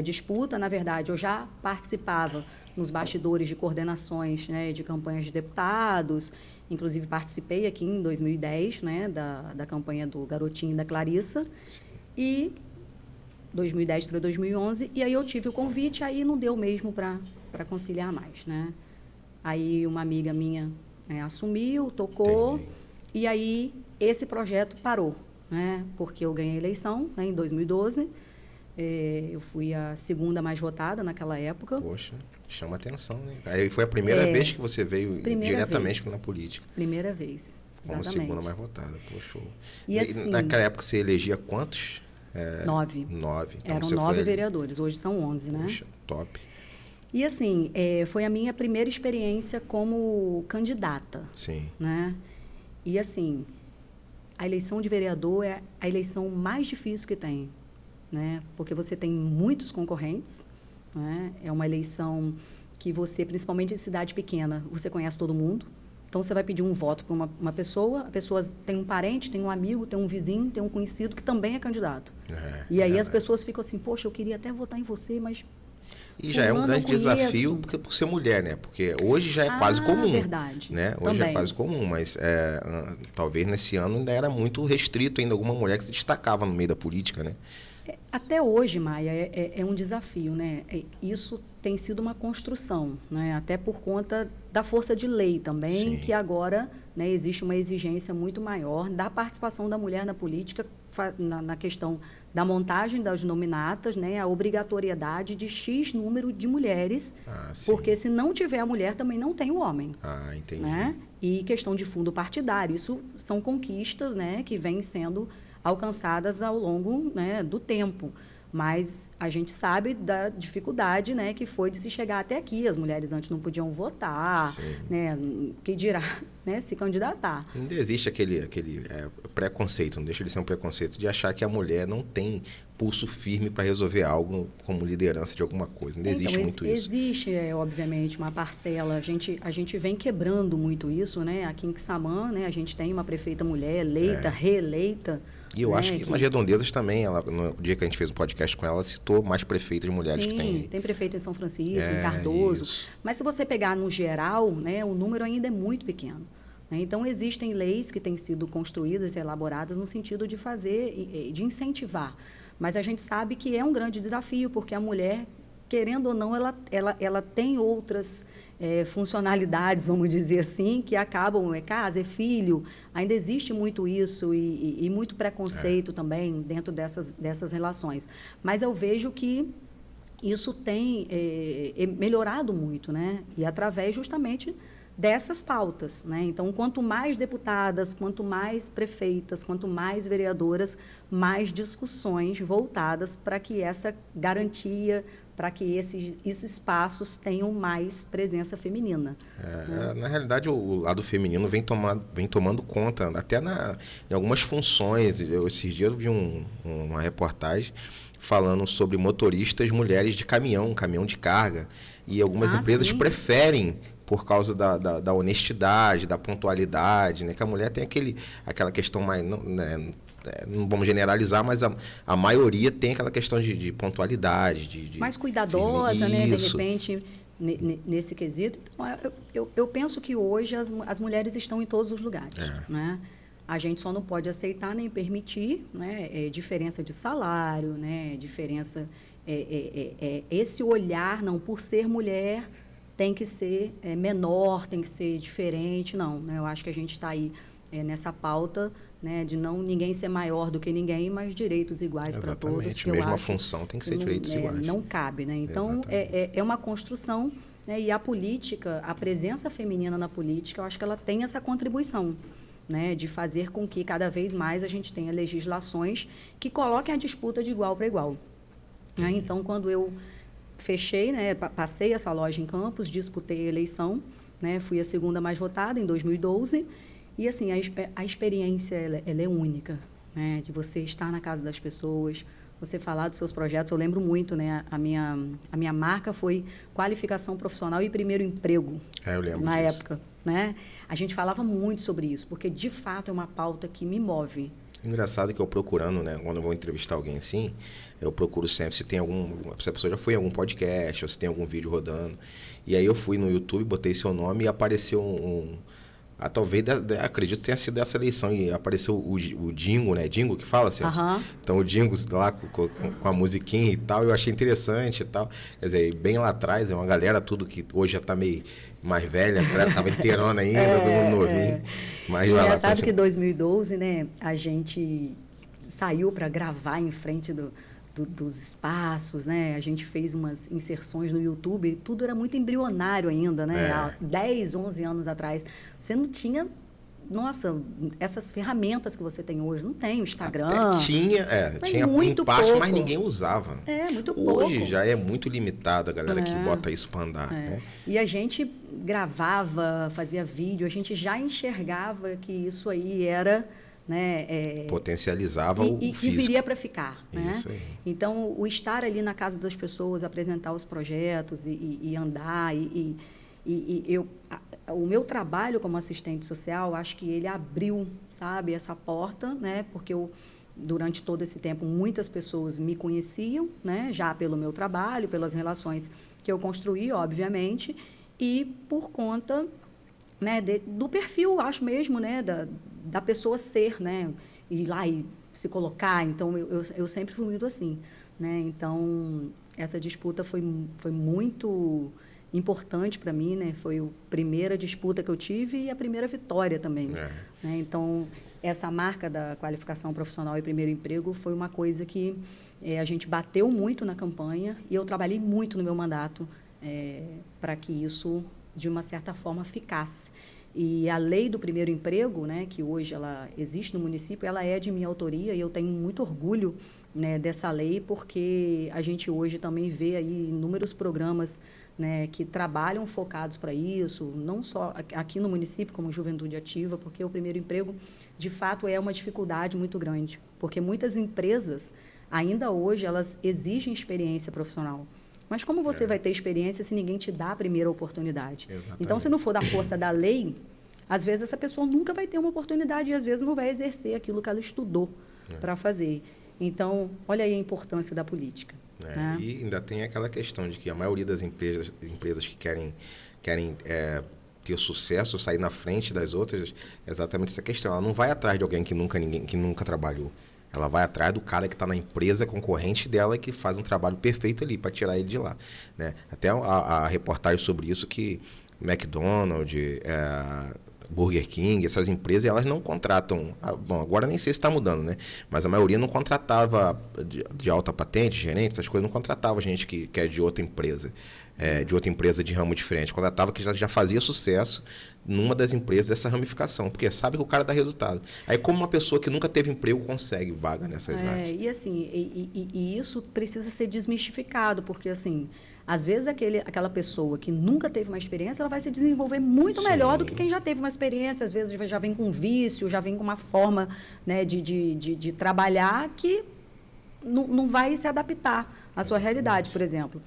disputa. Na verdade, eu já participava nos bastidores de coordenações, né, de campanhas de deputados. Inclusive, participei aqui em 2010, né, da campanha do Garotinho e da Clarissa. Sim. E 2010 para 2011. E aí eu tive o convite, aí não deu mesmo para conciliar mais, né? Aí uma amiga minha assumiu, tocou. Entendi. E aí esse projeto parou, né? Porque eu ganhei a eleição, né, em 2012. Eu fui a segunda mais votada naquela época. Poxa, chama atenção, né? Aí foi a primeira vez que você veio diretamente na política. Primeira vez, exatamente. Como segunda mais votada, poxa. E assim, naquela época você elegia quantos? 9. 9. Então eram 9 vereadores, hoje são 11, né? Poxa, top. E assim, foi a minha primeira experiência como candidata. Sim. Né? E assim, a eleição de vereador é a eleição mais difícil que tem, né? Porque você tem muitos concorrentes, né? É uma eleição que você, principalmente em cidade pequena, você conhece todo mundo. Então, você vai pedir um voto para uma pessoa, a pessoa tem um parente, tem um amigo, tem um vizinho, tem um conhecido que também é candidato. E aí as pessoas ficam assim, poxa, eu queria até votar em você, mas... E já é um grande desafio por ser mulher, né? Porque hoje já é quase comum. Verdade. Né? Hoje também é quase comum, mas talvez nesse ano ainda era muito restrito ainda alguma mulher que se destacava no meio da política, né? Até hoje, Maia, é um desafio, né? Isso tem sido uma construção, né? Até por conta da força de lei também, sim, que agora, né, existe uma exigência muito maior da participação da mulher na política, na questão da montagem das nominatas, né, a obrigatoriedade de X número de mulheres, porque se não tiver a mulher, também não tem o homem. Entendi. Né? E questão de fundo partidário, isso são conquistas, né, que vêm sendo alcançadas ao longo, né, do tempo. Mas a gente sabe da dificuldade, né, que foi de se chegar até aqui. As mulheres antes não podiam votar, né, que dirá, né, se candidatar. Ainda existe aquele preconceito, não deixa de ser um preconceito, de achar que a mulher não tem pulso firme para resolver algo como liderança de alguma coisa. Ainda existe muito isso. Existe, obviamente, uma parcela. A gente vem quebrando muito isso, né? Aqui em Quissamã, né, a gente tem uma prefeita mulher eleita, reeleita. E eu acho que nas Redondezas também, no dia que a gente fez um podcast com ela, ela citou mais prefeitas mulheres que tem. Tem prefeita em São Francisco, em Cardoso. Isso. Mas se você pegar no geral, né, o número ainda é muito pequeno. Né? Então, existem leis que têm sido construídas e elaboradas no sentido de de incentivar. Mas a gente sabe que é um grande desafio, porque a mulher, querendo ou não, ela tem outras funcionalidades, vamos dizer assim, que acabam, casa, é filho, ainda existe muito isso e muito preconceito também dentro dessas relações. Mas eu vejo que isso tem melhorado muito, né? E através justamente dessas pautas, né? Então, quanto mais deputadas, quanto mais prefeitas, quanto mais vereadoras, mais discussões voltadas para que essa garantia, para que esses espaços tenham mais presença feminina. Na realidade, o lado feminino vem tomando conta, até em algumas funções. Esses dias eu vi uma reportagem falando sobre motoristas mulheres de caminhão de carga, e algumas empresas sim. preferem, por causa da honestidade, da pontualidade, né? Que a mulher tem aquela questão mais... Não vamos generalizar, mas a maioria tem aquela questão de pontualidade. Mais cuidadosa, né? De repente, nesse quesito. Então, eu penso que hoje as mulheres estão em todos os lugares, né? A gente só não pode aceitar nem permitir, né, diferença de salário, né, diferença... esse olhar, não, por ser mulher, tem que ser menor, tem que ser diferente, não. Né? Eu acho que a gente está aí nessa pauta, né, de ninguém ser maior do que ninguém, mas direitos iguais para todos. Exatamente, mesma função tem que ser direitos iguais. Não cabe, né? Então, é uma construção, né, e a política, a presença feminina na política, eu acho que ela tem essa contribuição, né, de fazer com que cada vez mais a gente tenha legislações que coloquem a disputa de igual para igual. Né? Então, quando eu fechei, né, passei essa loja em Campos, disputei a eleição, né, fui a segunda mais votada em 2012, e assim, a experiência ela é única, né, de você estar na casa das pessoas, você falar dos seus projetos. Eu lembro muito, né, a minha marca foi qualificação profissional e primeiro emprego. Eu lembro na disso. época, né? A gente falava muito sobre isso, porque de fato é uma pauta que me move. Engraçado que eu procurando, né, quando eu vou entrevistar alguém assim, eu procuro sempre se a pessoa já foi em algum podcast, ou se tem algum vídeo rodando. E aí eu fui no YouTube, botei seu nome e apareceu talvez, acredito que tenha sido essa eleição, e apareceu o Dingo, né? Dingo que fala, Celso? Então o Dingo lá com a musiquinha e tal, eu achei interessante e tal. Quer dizer, bem lá atrás, é uma galera tudo que hoje já tá meio mais velha, a galera tava inteirona ainda, todo mundo novinho. Mas engraçado que em 2012, né, a gente saiu para gravar em frente dos espaços, né? A gente fez umas inserções no YouTube, tudo era muito embrionário ainda, né? Há 10, 11 anos atrás. Você não tinha, nossa, essas ferramentas que você tem hoje. Não tem o Instagram. Até tinha muito em parte, pouco. mas ninguém usava. Muito pouco. Hoje já é muito limitado a galera que bota isso para andar. Né? E a gente gravava, fazia vídeo, a gente já enxergava que isso aí era... Né, potencializava o físico. E viria para ficar. Isso né? aí. Então, o estar ali na casa das pessoas, apresentar os projetos e andar. O meu trabalho como assistente social, acho que ele abriu, sabe, essa porta, né? Porque durante todo esse tempo, muitas pessoas me conheciam, né? Já pelo meu trabalho, pelas relações que eu construí, obviamente, e por conta... né, do perfil, acho mesmo, né, da pessoa ser, né, ir lá e se colocar. Então, eu sempre fui muito assim, né? Então, essa disputa foi muito importante para mim, né? Foi a primeira disputa que eu tive e a primeira vitória também. Né? Então, essa marca da qualificação profissional e primeiro emprego foi uma coisa que a gente bateu muito na campanha, e eu trabalhei muito no meu mandato para que isso, de uma certa forma, ficasse. E a lei do primeiro emprego, né, que hoje ela existe no município, ela é de minha autoria, e eu tenho muito orgulho, né, dessa lei, porque a gente hoje também vê aí inúmeros programas, né, que trabalham focados para isso, não só aqui no município, como Juventude Ativa, porque o primeiro emprego, de fato, é uma dificuldade muito grande, porque muitas empresas, ainda hoje, elas exigem experiência profissional. Mas como você vai ter experiência se ninguém te dá a primeira oportunidade? Exatamente. Então, se não for da força da lei, às vezes essa pessoa nunca vai ter uma oportunidade e às vezes não vai exercer aquilo que ela estudou para fazer. Então, olha aí a importância da política. Né? E ainda tem aquela questão de que a maioria das empresas que querem ter sucesso, sair na frente das outras, é exatamente essa questão. Ela não vai atrás de alguém que nunca trabalhou. Ela vai atrás do cara que está na empresa concorrente dela, que faz um trabalho perfeito ali para tirar ele de lá. Né? Até a reportagem sobre isso, que McDonald's, Burger King, essas empresas, elas não contratam... Bom, agora nem sei se está mudando, né? Mas a maioria não contratava de alta patente, gerente, essas coisas, não contratava gente que é de outra empresa, de outra empresa de ramo diferente. Contratava que já fazia sucesso numa das empresas dessa ramificação, porque sabe que o cara dá resultado. Aí, como uma pessoa que nunca teve emprego consegue vaga nessas áreas? E assim, e isso precisa ser desmistificado, porque assim, às vezes aquela pessoa que nunca teve uma experiência, ela vai se desenvolver muito melhor do que quem já teve uma experiência, às vezes já vem com vício, já vem com uma forma, né, de trabalhar que não vai se adaptar à sua realidade, por exemplo.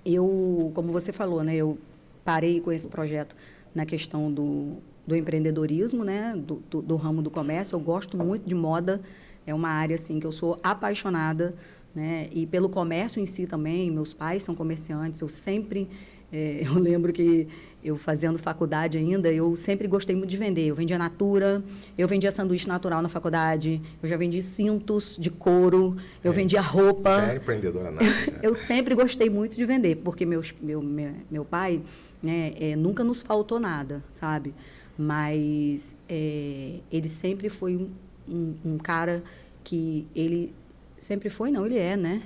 Eu, como você falou, né, eu parei com esse projeto na questão do empreendedorismo, né, do ramo do comércio. Eu gosto muito de moda, é uma área assim, que eu sou apaixonada, né, e pelo comércio em si também. Meus pais são comerciantes, eu sempre... eu lembro que eu fazendo faculdade ainda, eu sempre gostei muito de vender. Eu vendia Natura, eu vendia sanduíche natural na faculdade, eu já vendi cintos de couro, eu vendia roupa. Já era empreendedora nata, né? Eu sempre gostei muito de vender, porque meu pai, né, nunca nos faltou nada, sabe? Mas ele sempre foi um cara que ele... Sempre foi, não, ele é, né?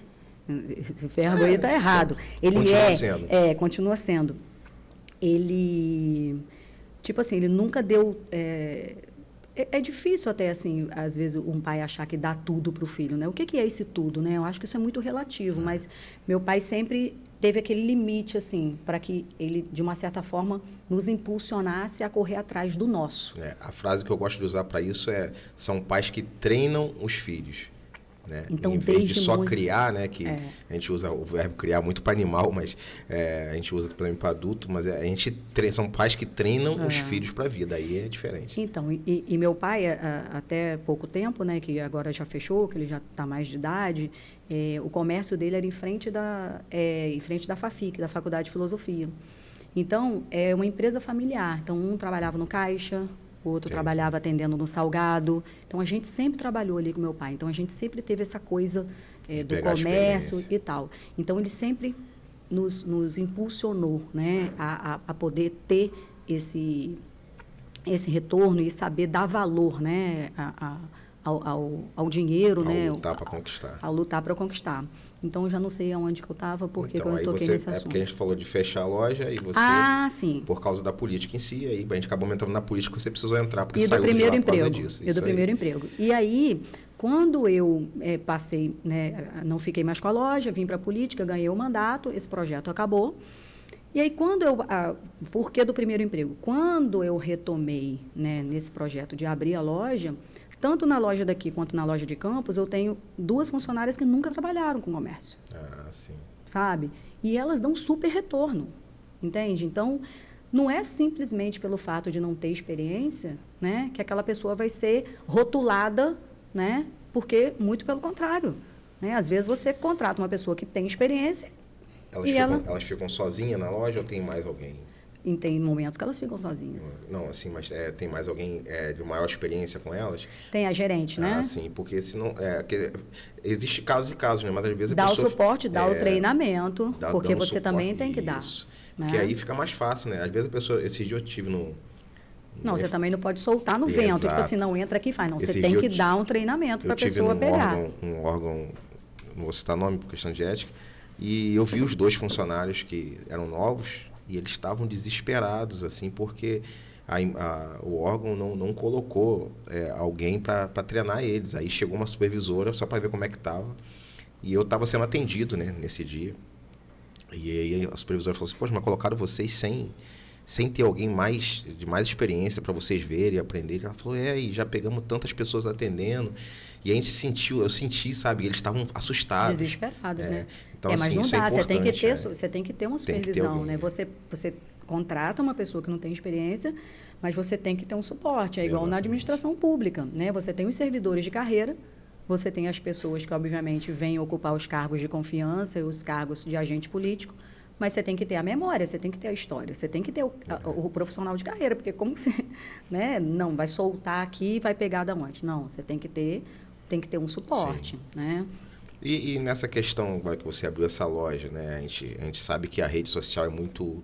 Esse verbo aí está errado. Ele continua sendo. Continua sendo. Ele, tipo assim, ele nunca deu... É difícil até, assim, às vezes, um pai achar que dá tudo para o filho, né? O que é esse tudo, né? Eu acho que isso é muito relativo, mas meu pai sempre teve aquele limite, assim, para que ele, de uma certa forma, nos impulsionasse a correr atrás do nosso. A frase que eu gosto de usar para isso são pais que treinam os filhos. Né? Então, em vez de só criar, né? Que a gente usa o verbo criar muito para animal, mas a gente usa também para adulto, mas são pais que treinam os filhos para a vida, aí é diferente. Então, e meu pai, até pouco tempo, né, que agora já fechou, que ele já está mais de idade, o comércio dele era em frente da FAFIC, da Faculdade de Filosofia. Então, é uma empresa familiar. Então, um trabalhava no caixa, o outro trabalhava atendendo no salgado. Então, a gente sempre trabalhou ali com meu pai. Então, a gente sempre teve essa coisa do comércio e tal. Então, ele sempre nos impulsionou, né, a poder ter esse retorno e saber dar valor, né, ao dinheiro, né? Ao lutar para conquistar. Ao lutar para conquistar. Então, eu já não sei aonde que eu estava, porque então, eu toquei nesse assunto. Porque a gente falou de fechar a loja e você... sim. Por causa da política em si, aí a gente acabou entrando na política que você precisou entrar, porque saiu de lá por causa disso. E do primeiro emprego. E aí, quando eu passei, né, não fiquei mais com a loja, vim para a política, ganhei o mandato, esse projeto acabou. E aí, por que do primeiro emprego? Quando eu retomei, né, nesse projeto de abrir a loja... Tanto na loja daqui quanto na loja de Campos, eu tenho 2 funcionárias que nunca trabalharam com comércio. Sim. Sabe? E elas dão super retorno, entende? Então, não é simplesmente pelo fato de não ter experiência, né, que aquela pessoa vai ser rotulada, né, porque, muito pelo contrário. Né? Às vezes, você contrata uma pessoa que tem experiência Elas ficam sozinhas na loja ou tem mais alguém? E tem momentos que elas ficam sozinhas. Não, assim, mas tem mais alguém de maior experiência com elas? Tem a gerente, né? Sim, porque senão... existe casos e casos, né? Mas às vezes a dá pessoa... o suporte, dá o treinamento, porque você também tem que dar. Porque aí fica mais fácil, né? Às vezes a pessoa... Esses dias eu tive Não, você também não pode soltar no vento. Tipo assim, não entra aqui e faz. Não, você tem que dar um treinamento para a pessoa pegar. Um órgão, não vou citar nome por questão de ética, e eu vi os 2 funcionários que eram novos... E eles estavam desesperados, assim, porque o órgão não colocou alguém para treinar eles. Aí chegou uma supervisora só para ver como é que estava. E eu estava sendo atendido, né, nesse dia. E aí a supervisora falou assim, poxa, mas colocaram vocês sem ter alguém de mais experiência para vocês verem e aprenderem. Ela falou, e já pegamos tantas pessoas atendendo. E a gente eu senti, sabe, eles estavam assustados. Desesperados, né? Então, mas assim, não dá, você tem que ter uma supervisão, né? Você contrata uma pessoa que não tem experiência, mas você tem que ter um suporte. É igual na administração pública, né? Você tem os servidores de carreira, você tem as pessoas que, obviamente, vêm ocupar os cargos de confiança, os cargos de agente político, mas você tem que ter a memória, você tem que ter a história, você tem que ter o profissional de carreira, porque como você, né, não vai soltar aqui e vai pegar da onde? Não, você tem que ter um suporte, né? E nessa questão, agora que você abriu essa loja, né? A gente sabe que a rede social é muito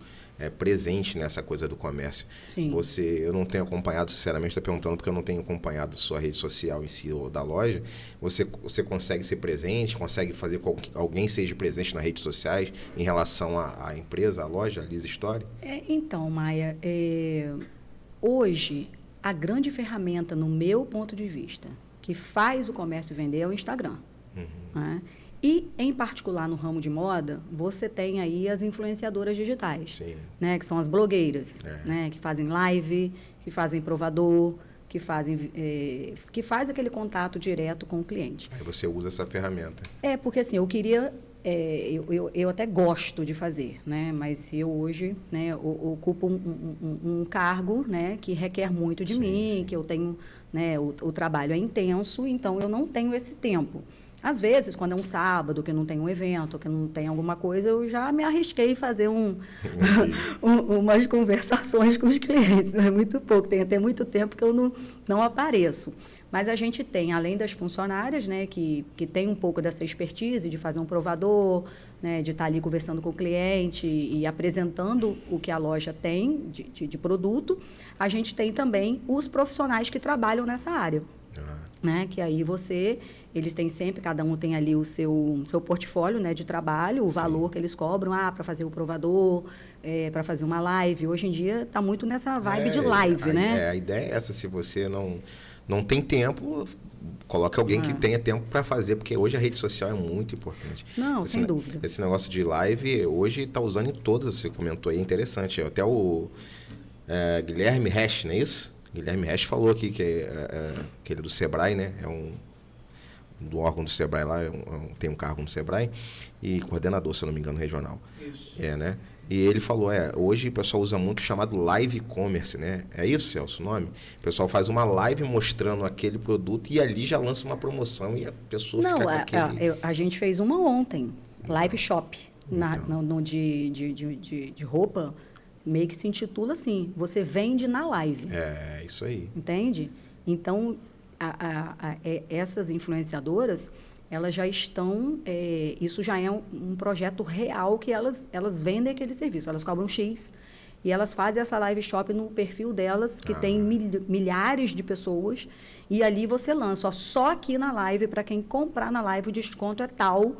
presente nessa coisa do comércio. Sim. Eu não tenho acompanhado, sinceramente, estou perguntando porque eu não tenho acompanhado sua rede social em si ou da loja. Você consegue ser presente, consegue fazer com que alguém seja presente nas redes sociais em relação à empresa, à loja, a Liz Story? Então, Maia, hoje a grande ferramenta, no meu ponto de vista, que faz o comércio vender é o Instagram. Né? E, em particular, no ramo de moda, você tem aí as influenciadoras digitais, né? Que são as blogueiras, né? Que fazem live, que fazem provador, que faz aquele contato direto com o cliente. Aí você usa essa ferramenta. Porque assim, eu queria... eu até gosto de fazer, né? Mas eu hoje, né, ocupo um cargo, né, que requer muito de mim, que eu tenho, né, o trabalho é intenso, então eu não tenho esse tempo. Às vezes, quando é um sábado, que não tem um evento, que não tem alguma coisa, eu já me arrisquei a fazer umas conversações com os clientes. Não é muito pouco, tem até muito tempo que eu não apareço. Mas a gente tem, além das funcionárias, né, que tem um pouco dessa expertise de fazer um provador, né, de estar ali conversando com o cliente e apresentando o que a loja tem de produto, a gente tem também os profissionais que trabalham nessa área. Né, que aí eles têm sempre, cada um tem ali o seu portfólio, né, de trabalho, o valor que eles cobram, para fazer o provador, para fazer uma live. Hoje em dia está muito nessa vibe de live, né? A ideia é essa, se você não tem tempo, coloque alguém que tenha tempo para fazer, porque hoje a rede social é muito importante. Não, sem dúvida. Esse negócio de live, hoje está usando em todas, você comentou aí, é interessante. Até o Guilherme Resch, não é isso? Guilherme Resch falou aqui que ele é do Sebrae, né? Do órgão do Sebrae lá, tem um cargo no Sebrae, e coordenador, se eu não me engano, regional. Isso. Né? E ele falou, hoje o pessoal usa muito o chamado live commerce, né? É isso, Celso, o nome? O pessoal faz uma live mostrando aquele produto e ali já lança uma promoção e a pessoa fica com aquele... a gente fez uma ontem, live shop, de roupa, meio que se intitula assim, você vende na live. Isso aí. Entende? Então, essas influenciadoras, elas já estão... isso já é um projeto real que elas vendem aquele serviço. Elas cobram X e elas fazem essa live shop no perfil delas, que tem milhares de pessoas, e ali você lança. Só aqui na live, para quem comprar na live, o desconto é tal...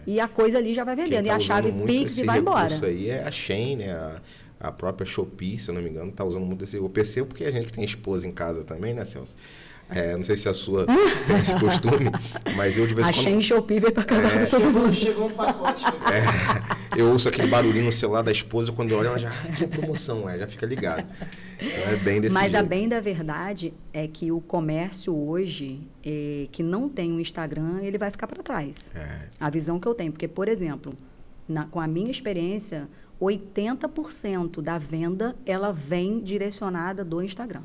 E a coisa ali já vai vendendo. E a chave Pix e vai embora. Isso aí é a Shein, né? A própria Shopee, se eu não me engano, está usando muito esse... Eu percebo porque a gente que tem esposa em casa também, né, Celso? Não sei se a sua tem esse costume, mas eu de vez em quando... A Shein e Shopee veio para cá. Chegou um pacote. Eu ouço aquele barulhinho no celular da esposa, quando eu olho, ela já... que promoção, já fica ligado. Então é bem desse Mas jeito. a bem da verdade é que o comércio hoje, que não tem um Instagram, ele vai ficar para trás. A visão que eu tenho. Porque, por exemplo, com a minha experiência, 80% da venda, ela vem direcionada do Instagram.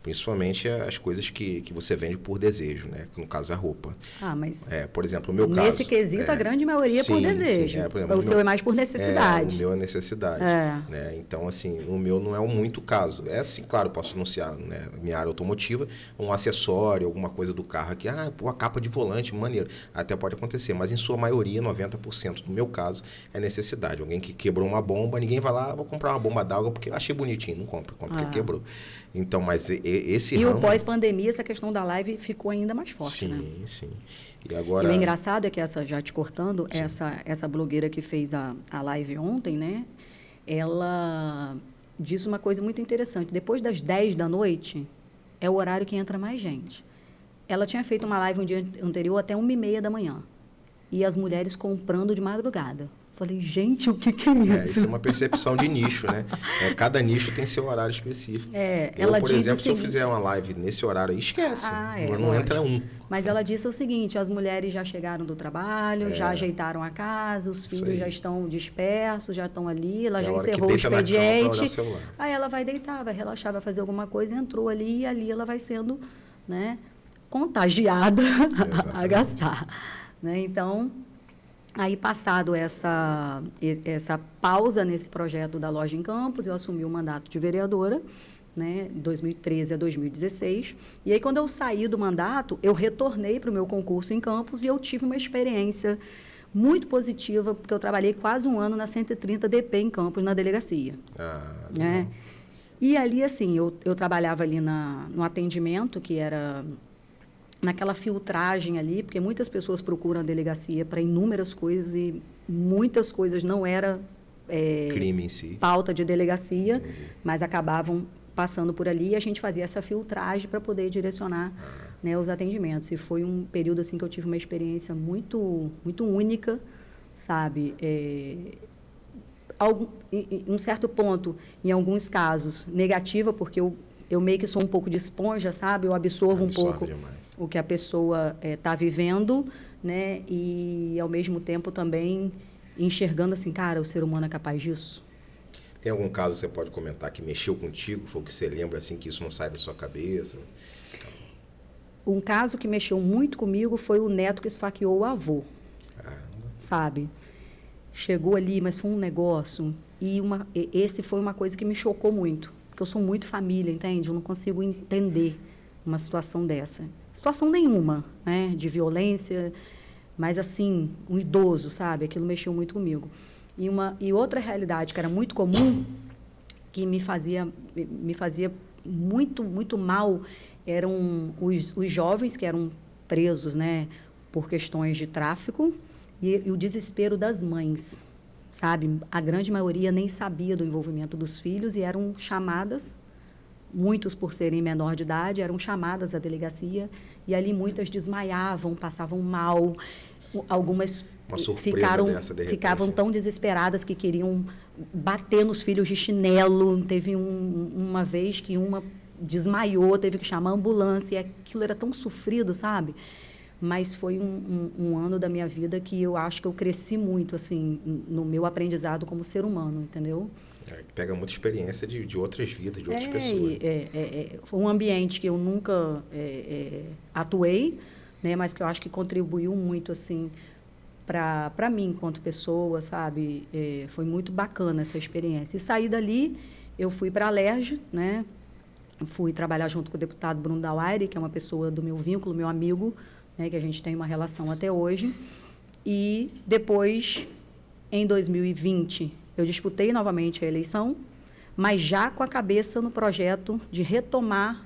Principalmente as coisas que você vende por desejo, né? No caso, a roupa. Mas... por exemplo, o meu caso... Nesse quesito, a grande maioria é por desejo. Por exemplo, o seu é mais por necessidade. O meu é necessidade. Né? Então, assim, o meu não é muito caso. Assim, claro, posso anunciar, né? Minha área automotiva, um acessório, alguma coisa do carro aqui. A capa de volante, maneiro. Até pode acontecer, mas em sua maioria, 90%, no meu caso, é necessidade. Alguém que quebrou uma bomba, ninguém vai lá, vou comprar uma bomba d'água porque eu achei bonitinho. Não compra porque quebrou. Então, mas esse ramo... o pós-pandemia, essa questão da live ficou ainda mais forte, né? Sim. E agora... E o engraçado é que já te cortando, essa blogueira que fez a live ontem, né? Ela disse uma coisa muito interessante. Depois das 10 da noite, é o horário que entra mais gente. Ela tinha feito uma live um dia anterior até 1h30 da manhã. E as mulheres comprando de madrugada. Falei, gente, o que é isso? Isso é uma percepção de nicho, né? Cada nicho tem seu horário específico. Ela por disse exemplo, se eu seguinte... fizer uma live nesse horário aí, esquece. Não entra um. Mas ela disse o seguinte, as mulheres já chegaram do trabalho, já ajeitaram a casa, os filhos já estão dispersos, já estão ali, ela já encerrou o expediente. Aí ela vai deitar, vai relaxar, vai fazer alguma coisa, entrou ali e ali ela vai sendo, né, contagiada a gastar. Né? Então... Aí, passado essa pausa nesse projeto da loja em Campos, eu assumi o mandato de vereadora, né, 2013 a 2016. E aí, quando eu saí do mandato, eu retornei para o meu concurso em Campos e eu tive uma experiência muito positiva, porque eu trabalhei quase um ano na 130 DP em Campos, na delegacia. Né? E ali, assim, eu trabalhava ali no atendimento, que era naquela filtragem ali, porque muitas pessoas procuram a delegacia para inúmeras coisas e muitas coisas não era crime em si, pauta de delegacia, mas acabavam passando por ali e a gente fazia essa filtragem para poder direcionar, né, os atendimentos. E foi um período assim que eu tive uma experiência muito única, sabe? Em um certo ponto, em alguns casos, negativa, porque eu meio que sou um pouco de esponja, sabe? Eu absorvo um pouco demais o que a pessoa está vivendo, né? E, ao mesmo tempo, também enxergando assim, cara, o ser humano é capaz disso? Tem algum caso que você pode comentar que mexeu contigo? Foi o que você lembra, assim, que isso não sai da sua cabeça? Um caso que mexeu muito comigo foi o neto que esfaqueou o avô. Caramba. Sabe? Chegou ali, mas foi um negócio. E esse foi uma coisa que me chocou muito. Porque eu sou muito família, entende? Eu não consigo entender uma situação dessa. Situação nenhuma, né? De violência, mas assim, um idoso, sabe? Aquilo mexeu muito comigo. E outra realidade que era muito comum, que me fazia muito mal, eram os jovens que eram presos, né, por questões de tráfico e o desespero das mães, sabe? A grande maioria nem sabia do envolvimento dos filhos e eram chamadas, muitos por serem menor de idade, eram chamadas à delegacia e ali muitas desmaiavam, passavam mal, algumas ficavam tão desesperadas que queriam bater nos filhos de chinelo. Teve uma vez que uma desmaiou, teve que chamar a ambulância, e aquilo era tão sofrido, sabe? Mas foi um ano da minha vida que eu acho que eu cresci muito, assim, no meu aprendizado como ser humano, entendeu? Pega muita experiência de outras vidas, de outras pessoas. Foi um ambiente que eu nunca atuei, né, mas que eu acho que contribuiu muito, assim, para mim, enquanto pessoa, sabe? Foi muito bacana essa experiência. E saí dali, eu fui para a Alerj, né? Fui trabalhar junto com o deputado Bruno Dauaire, que é uma pessoa do meu vínculo, meu amigo, né? Que a gente tem uma relação até hoje. E depois, em 2020, eu disputei novamente a eleição, mas já com a cabeça no projeto de retomar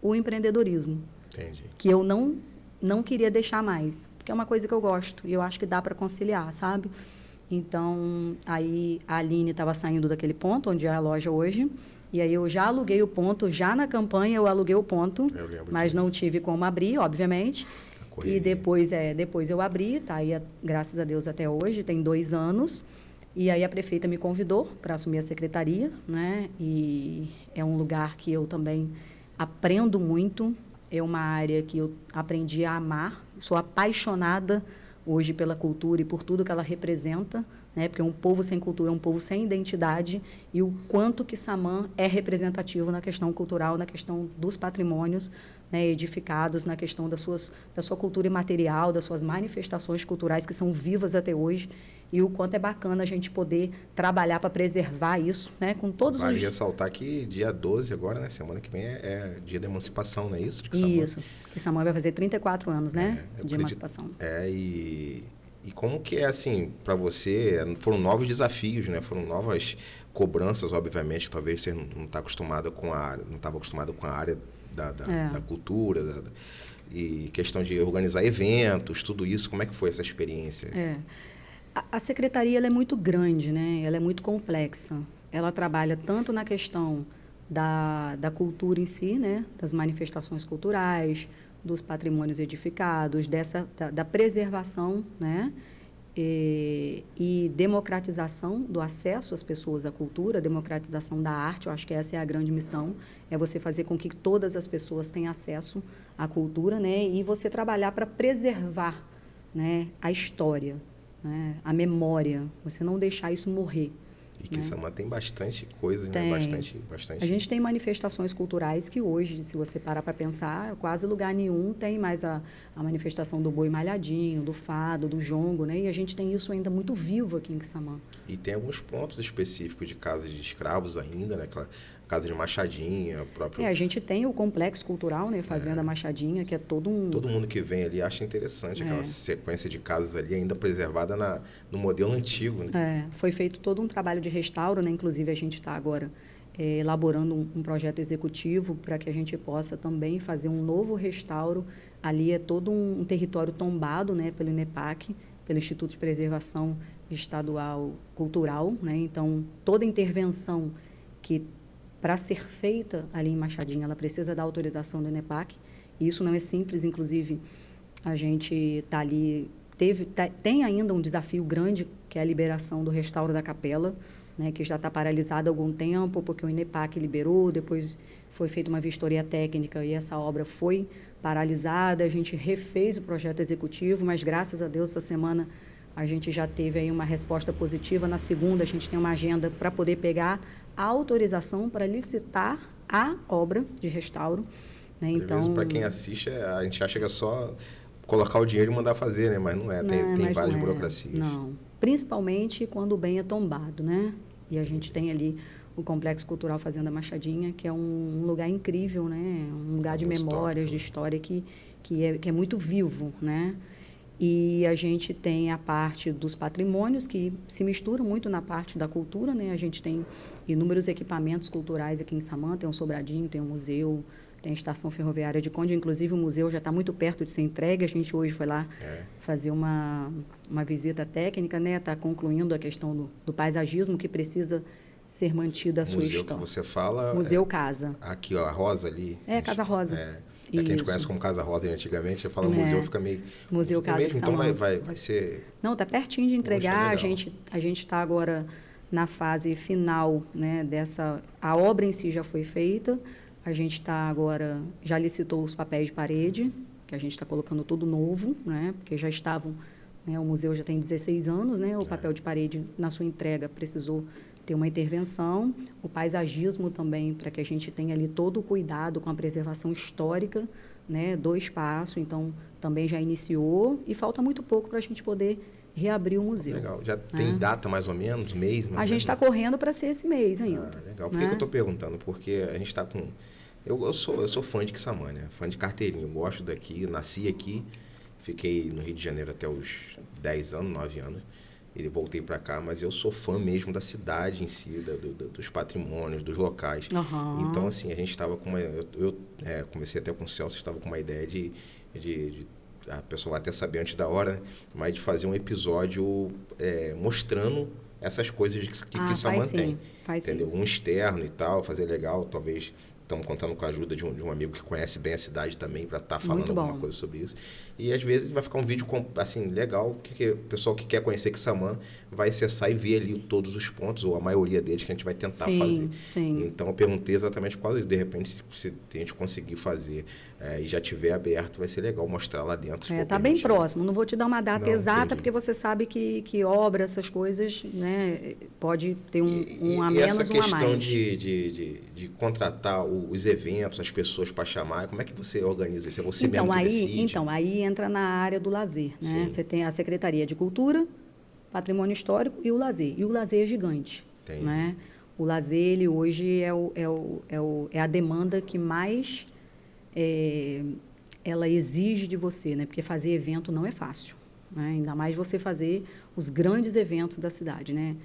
o empreendedorismo. Entendi. Que eu não queria deixar mais, porque é uma coisa que eu gosto e eu acho que dá para conciliar, sabe? Então, aí a Aline estava saindo daquele ponto, onde é a loja hoje, e aí eu já aluguei o ponto, já na campanha eu aluguei o ponto, mas não tive como abrir, obviamente. E depois eu abri, tá aí, graças a Deus, até hoje, tem 2 anos. E aí a prefeita me convidou para assumir a secretaria, né? E é um lugar que eu também aprendo muito. É uma área que eu aprendi a amar. Sou apaixonada hoje pela cultura e por tudo que ela representa, né? Porque um povo sem cultura é um povo sem identidade, e o quanto que Samã é representativo na questão cultural, na questão dos patrimônios, né, edificados, na questão da sua cultura imaterial, das suas manifestações culturais que são vivas até hoje, e o quanto é bacana a gente poder trabalhar para preservar isso, né, com todos Vale ressaltar que dia 12 agora, né, semana que vem, é dia da emancipação, não é isso? Isso, que Samã vai fazer 34 anos, né, de emancipação. E como que é, assim, para você, foram novos desafios, né, foram novas cobranças, obviamente, que talvez você não está acostumado com não estava acostumado com a área da cultura, e questão de organizar eventos, tudo isso, como é que foi essa experiência? A secretaria ela é muito grande, né? Ela é muito complexa. Ela trabalha tanto na questão da cultura em si, né? Das manifestações culturais, dos patrimônios edificados, da preservação, né? E democratização do acesso às pessoas à cultura, democratização da arte. Eu acho que essa é a grande missão, é você fazer com que todas as pessoas tenham acesso à cultura, né? E você trabalhar para preservar, né, a história, né, a memória, você não deixar isso morrer. E que Samã tem bastante coisa, né? Bastante. A gente tem manifestações culturais que hoje, se você parar para pensar, quase lugar nenhum tem mais a manifestação do boi malhadinho, do fado, do jongo, né? E a gente tem isso ainda muito vivo aqui em Quissamã. E tem alguns pontos específicos de casas de escravos ainda, né? Casa de Machadinha, próprio... A gente tem o Complexo Cultural, né, Fazenda Machadinha, que é todo um... Todo mundo que vem ali acha interessante aquela sequência de casas ali, ainda preservada no modelo antigo, né? Foi feito todo um trabalho de restauro, né? Inclusive, a gente está agora elaborando um projeto executivo para que a gente possa também fazer um novo restauro. Ali é todo um território tombado, né, pelo INEPAC, pelo Instituto de Preservação Estadual Cultural, né? Então, toda intervenção que, para ser feita ali em Machadinha, ela precisa da autorização do INEPAC. E isso não é simples, inclusive, a gente está ali... tem ainda um desafio grande, que é a liberação do restauro da capela, né, que já está paralisado há algum tempo, porque o INEPAC liberou, depois foi feita uma vistoria técnica e essa obra foi paralisada. A gente refez o projeto executivo, mas, graças a Deus, essa semana a gente já teve aí uma resposta positiva. Na segunda, a gente tem uma agenda para poder pegar a autorização para licitar a obra de restauro. Né? Então, para quem assiste, a gente acha que é só colocar o dinheiro e mandar fazer, né? Mas não é, tem várias burocracias. Não, principalmente quando o bem é tombado, né? E a gente tem ali o Complexo Cultural Fazenda Machadinha, que é um lugar incrível, né? Um lugar de memórias, de história que é muito vivo, né? E a gente tem a parte dos patrimônios, que se misturam muito na parte da cultura, né? A gente tem inúmeros equipamentos culturais aqui em Samanta, tem um sobradinho, tem um museu, tem a estação ferroviária de Conde, inclusive o museu já está muito perto de ser entregue. A gente hoje foi lá fazer uma visita técnica, né? Está concluindo a questão do paisagismo, que precisa ser mantida a sua história. O museu que você fala... Museu Casa. Aqui, ó, a Rosa ali. Casa Rosa. Que a gente conhece como Casa Rosa antigamente, você fala museu, fica meio... Museu Casa mesmo, então vai ser... Não, está pertinho de entregar. A gente está agora na fase final, né, dessa... A obra em si já foi feita. A gente está agora... Já licitou os papéis de parede, que a gente está colocando tudo novo, né, porque já estavam... Né, o museu já tem 16 anos, né? O papel de parede, na sua entrega, precisou ter uma intervenção. O paisagismo também, para que a gente tenha ali todo o cuidado com a preservação histórica, né, do espaço. Então, também já iniciou e falta muito pouco para a gente poder reabrir o museu. Legal. Já tem data mais ou menos, mês? A gente está correndo para ser esse mês ainda. Legal. Por que eu estou perguntando? Porque a gente está com... Eu sou fã de Quissamã, né? Fã de carteirinha. Eu gosto daqui, nasci aqui, fiquei no Rio de Janeiro até os 10 anos, 9 anos. E voltei para cá, mas eu sou fã mesmo da cidade em si, dos patrimônios, dos locais. Uhum. Então, assim, a gente estava com uma... Eu comecei até com o Celso, estava com uma ideia de a pessoa vai até saber antes da hora, né? Mas de fazer um episódio mostrando essas coisas que Quissamã tem. Entendeu? Um externo e tal, fazer legal, talvez... Estamos contando com a ajuda de um amigo que conhece bem a cidade também, para estar falando alguma coisa sobre isso. E, às vezes, vai ficar um vídeo assim, legal, que o pessoal que quer conhecer Quissamã vai acessar e ver ali todos os pontos, ou a maioria deles, que a gente vai tentar fazer. Sim. Então, eu perguntei exatamente qual isso. De repente, se a gente conseguir fazer e já tiver aberto, vai ser legal mostrar lá dentro. Está bem próximo. Não vou te dar uma data exata, porque você sabe que obra, essas coisas, né, pode ter um a menos, um a mais. E essa questão de contratar os eventos, as pessoas para chamar, como é que você organiza isso? É você mesmo que decide? Então, aí entra na área do lazer, né? Você tem a Secretaria de Cultura, Patrimônio Histórico e o lazer. E o lazer é gigante, né? O lazer, ele hoje é a demanda que mais ela exige de você, né? Porque fazer evento não é fácil, né? Ainda mais você fazer os grandes eventos da cidade, né?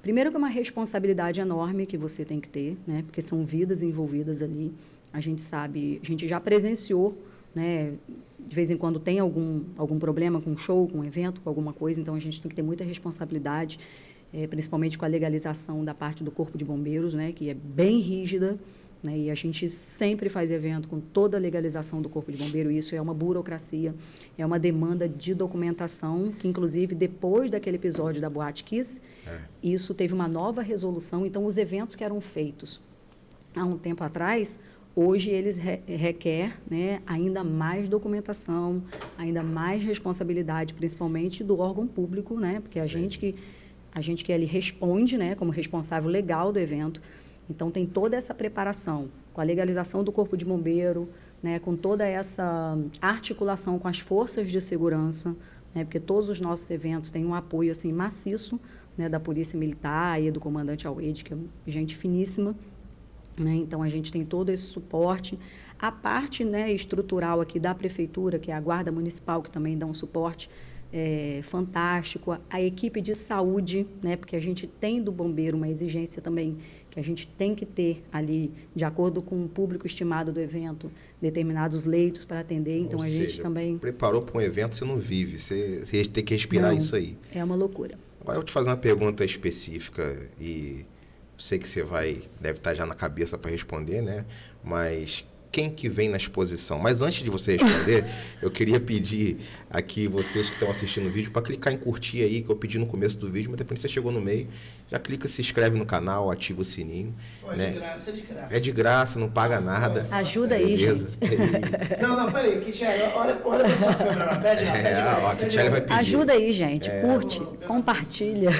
Primeiro que é uma responsabilidade enorme que você tem que ter, né? Porque são vidas envolvidas ali. A gente sabe, a gente já presenciou, né? De vez em quando tem algum problema com um show, com um evento, com alguma coisa, então a gente tem que ter muita responsabilidade, principalmente com a legalização da parte do Corpo de Bombeiros, né? Que é bem rígida, né? E a gente sempre faz evento com toda a legalização do Corpo de Bombeiro. Isso é uma burocracia, é uma demanda de documentação, que, inclusive, depois daquele episódio da Boate Kiss, isso teve uma nova resolução. Então, os eventos que eram feitos há um tempo atrás, hoje eles requer, né, ainda mais documentação, ainda mais responsabilidade, principalmente do órgão público, né? Porque a gente que ele responde, né, como responsável legal do evento. Então, tem toda essa preparação com a legalização do Corpo de Bombeiro, né, com toda essa articulação com as forças de segurança, né, porque todos os nossos eventos têm um apoio assim, maciço, né, da Polícia Militar e do comandante Alwade, que é gente finíssima. né? Então, a gente tem todo esse suporte. A parte, né, estrutural aqui da prefeitura, que é a Guarda Municipal, que também dá um suporte fantástico. A equipe de saúde, né, porque a gente tem do bombeiro uma exigência também que a gente tem que ter ali, de acordo com o público estimado do evento, determinados leitos para atender. Então, Ou a seja, gente também... preparou para um evento, você não vive. Você tem que respirar isso aí. É uma loucura. Agora eu vou te fazer uma pergunta específica e sei que você deve estar já na cabeça para responder, né? Mas quem que vem na exposição? Mas antes de você responder, eu queria pedir aqui vocês que estão assistindo o vídeo para clicar em curtir aí, que eu pedi no começo do vídeo, mas depois que você chegou no meio, já clica, se inscreve no canal, ativa o sininho. É né? de graça, é de graça. É de graça, não paga nada. Ajuda aí, Beleza? gente. Não, peraí, Kitchelle, olha pra sua câmera, pede lá, A Kitchelle vai pedir. Ajuda aí, gente. Curte, compartilha.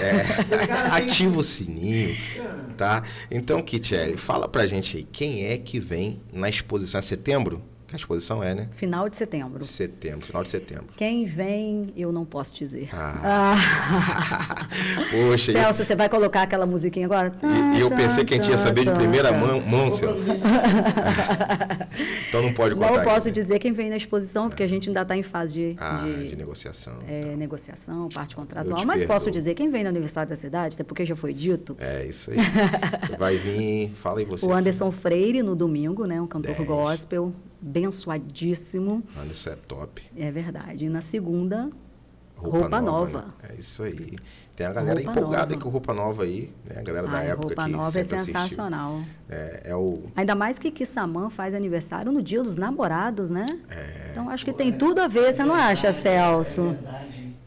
Ativa o sininho, tá? Então, Kitchelle, fala pra gente aí, quem é que vem na exposição? É setembro? Que a exposição é, né? Final de setembro. Final de setembro. Quem vem, eu não posso dizer. Poxa. Celso, você vai colocar aquela musiquinha agora? E eu pensei que a gente ia saber de primeira mão, Celso. Então não pode contar. Não posso aqui. dizer quem vem na exposição, porque a gente ainda está em fase de negociação. Negociação, parte Eu contratual. te Mas perdoo. posso dizer quem vem na Universidade da Cidade, até porque já foi dito. É isso aí. Vai vir, fala aí você. O Anderson Freire, no domingo, né? Um cantor 10. gospel, abençoadíssimo. Anderson é top. É verdade. E na segunda, Roupa Nova. Né? É isso aí. Tem a galera Roupa empolgada Nova. com Roupa Nova aí, né? A galera da época Roupa que Nova é sempre assistiu. sensacional. É o... Ainda mais que Kissamã faz aniversário no Dia dos Namorados, né? Então acho que tem tudo a ver, você não acha, Celso?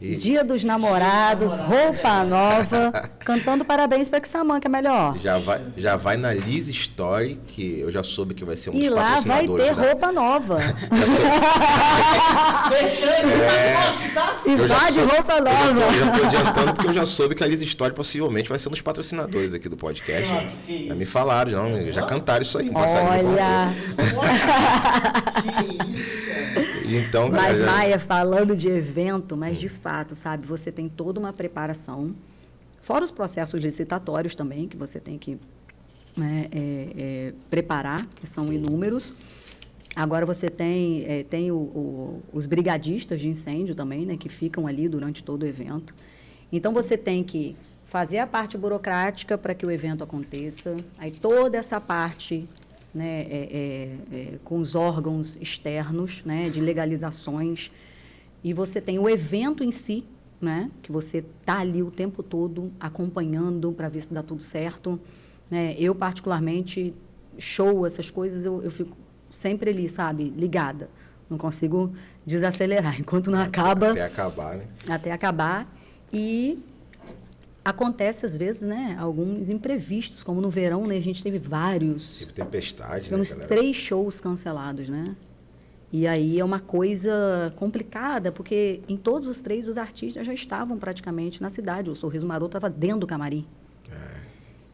Dia dos Namorados, Roupa Nova, cantando parabéns para Kissamã, que é melhor. Já vai na Liz Story, que eu já soube que vai ser um dos E lá vai patrocinadores ter da... roupa nova. E vai de roupa nova. Eu já tô adiantando porque eu já soube que a Liz Story possivelmente vai ser um dos patrocinadores aqui do podcast. Já me falaram, já cantaram isso aí. Olha. Que isso, cara. Então, Mas, galera, Maia, falando de evento, mas de fato, sabe, você tem toda uma preparação, fora os processos licitatórios também, que você tem que preparar, que são inúmeros. Agora você tem os brigadistas de incêndio também, né, que ficam ali durante todo o evento. Então, você tem que fazer a parte burocrática para que o evento aconteça, aí toda essa parte, né, com os órgãos externos, né, de legalizações, e você tem o evento em si, né, que você está ali o tempo todo acompanhando para ver se dá tudo certo. Né? Eu, particularmente, show, essas coisas, eu fico sempre ali, sabe, ligada. Não consigo desacelerar enquanto não acaba. Até acabar, né? Até acabar. E acontece, às vezes, né, alguns imprevistos, como no verão, né, a gente teve vários. Tipo tempestade, Tivemos né, 3 shows cancelados, né? E aí é uma coisa complicada, porque em todos os 3 os artistas já estavam praticamente na cidade. O Sorriso Maroto estava dentro do camarim.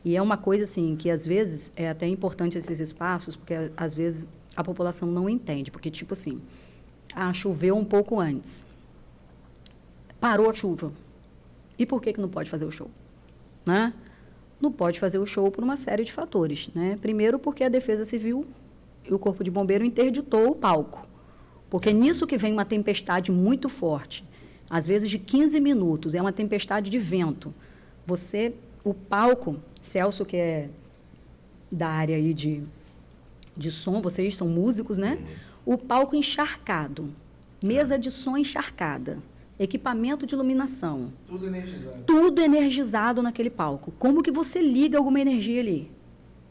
E é uma coisa, assim, que às vezes é até importante esses espaços, porque às vezes a população não entende. Porque, tipo assim, choveu um pouco antes. Parou a chuva. E por que não pode fazer o show? Né? Não pode fazer o show por uma série de fatores. Né? Primeiro, porque a Defesa Civil e o Corpo de Bombeiro interditou o palco. Porque nisso que vem uma tempestade muito forte, às vezes de 15 minutos, é uma tempestade de vento. O palco, Celso, que é da área aí de som, vocês são músicos, né? O palco encharcado, mesa de som encharcada, equipamento de iluminação. Tudo energizado. Tudo energizado naquele palco. Como que você liga alguma energia ali?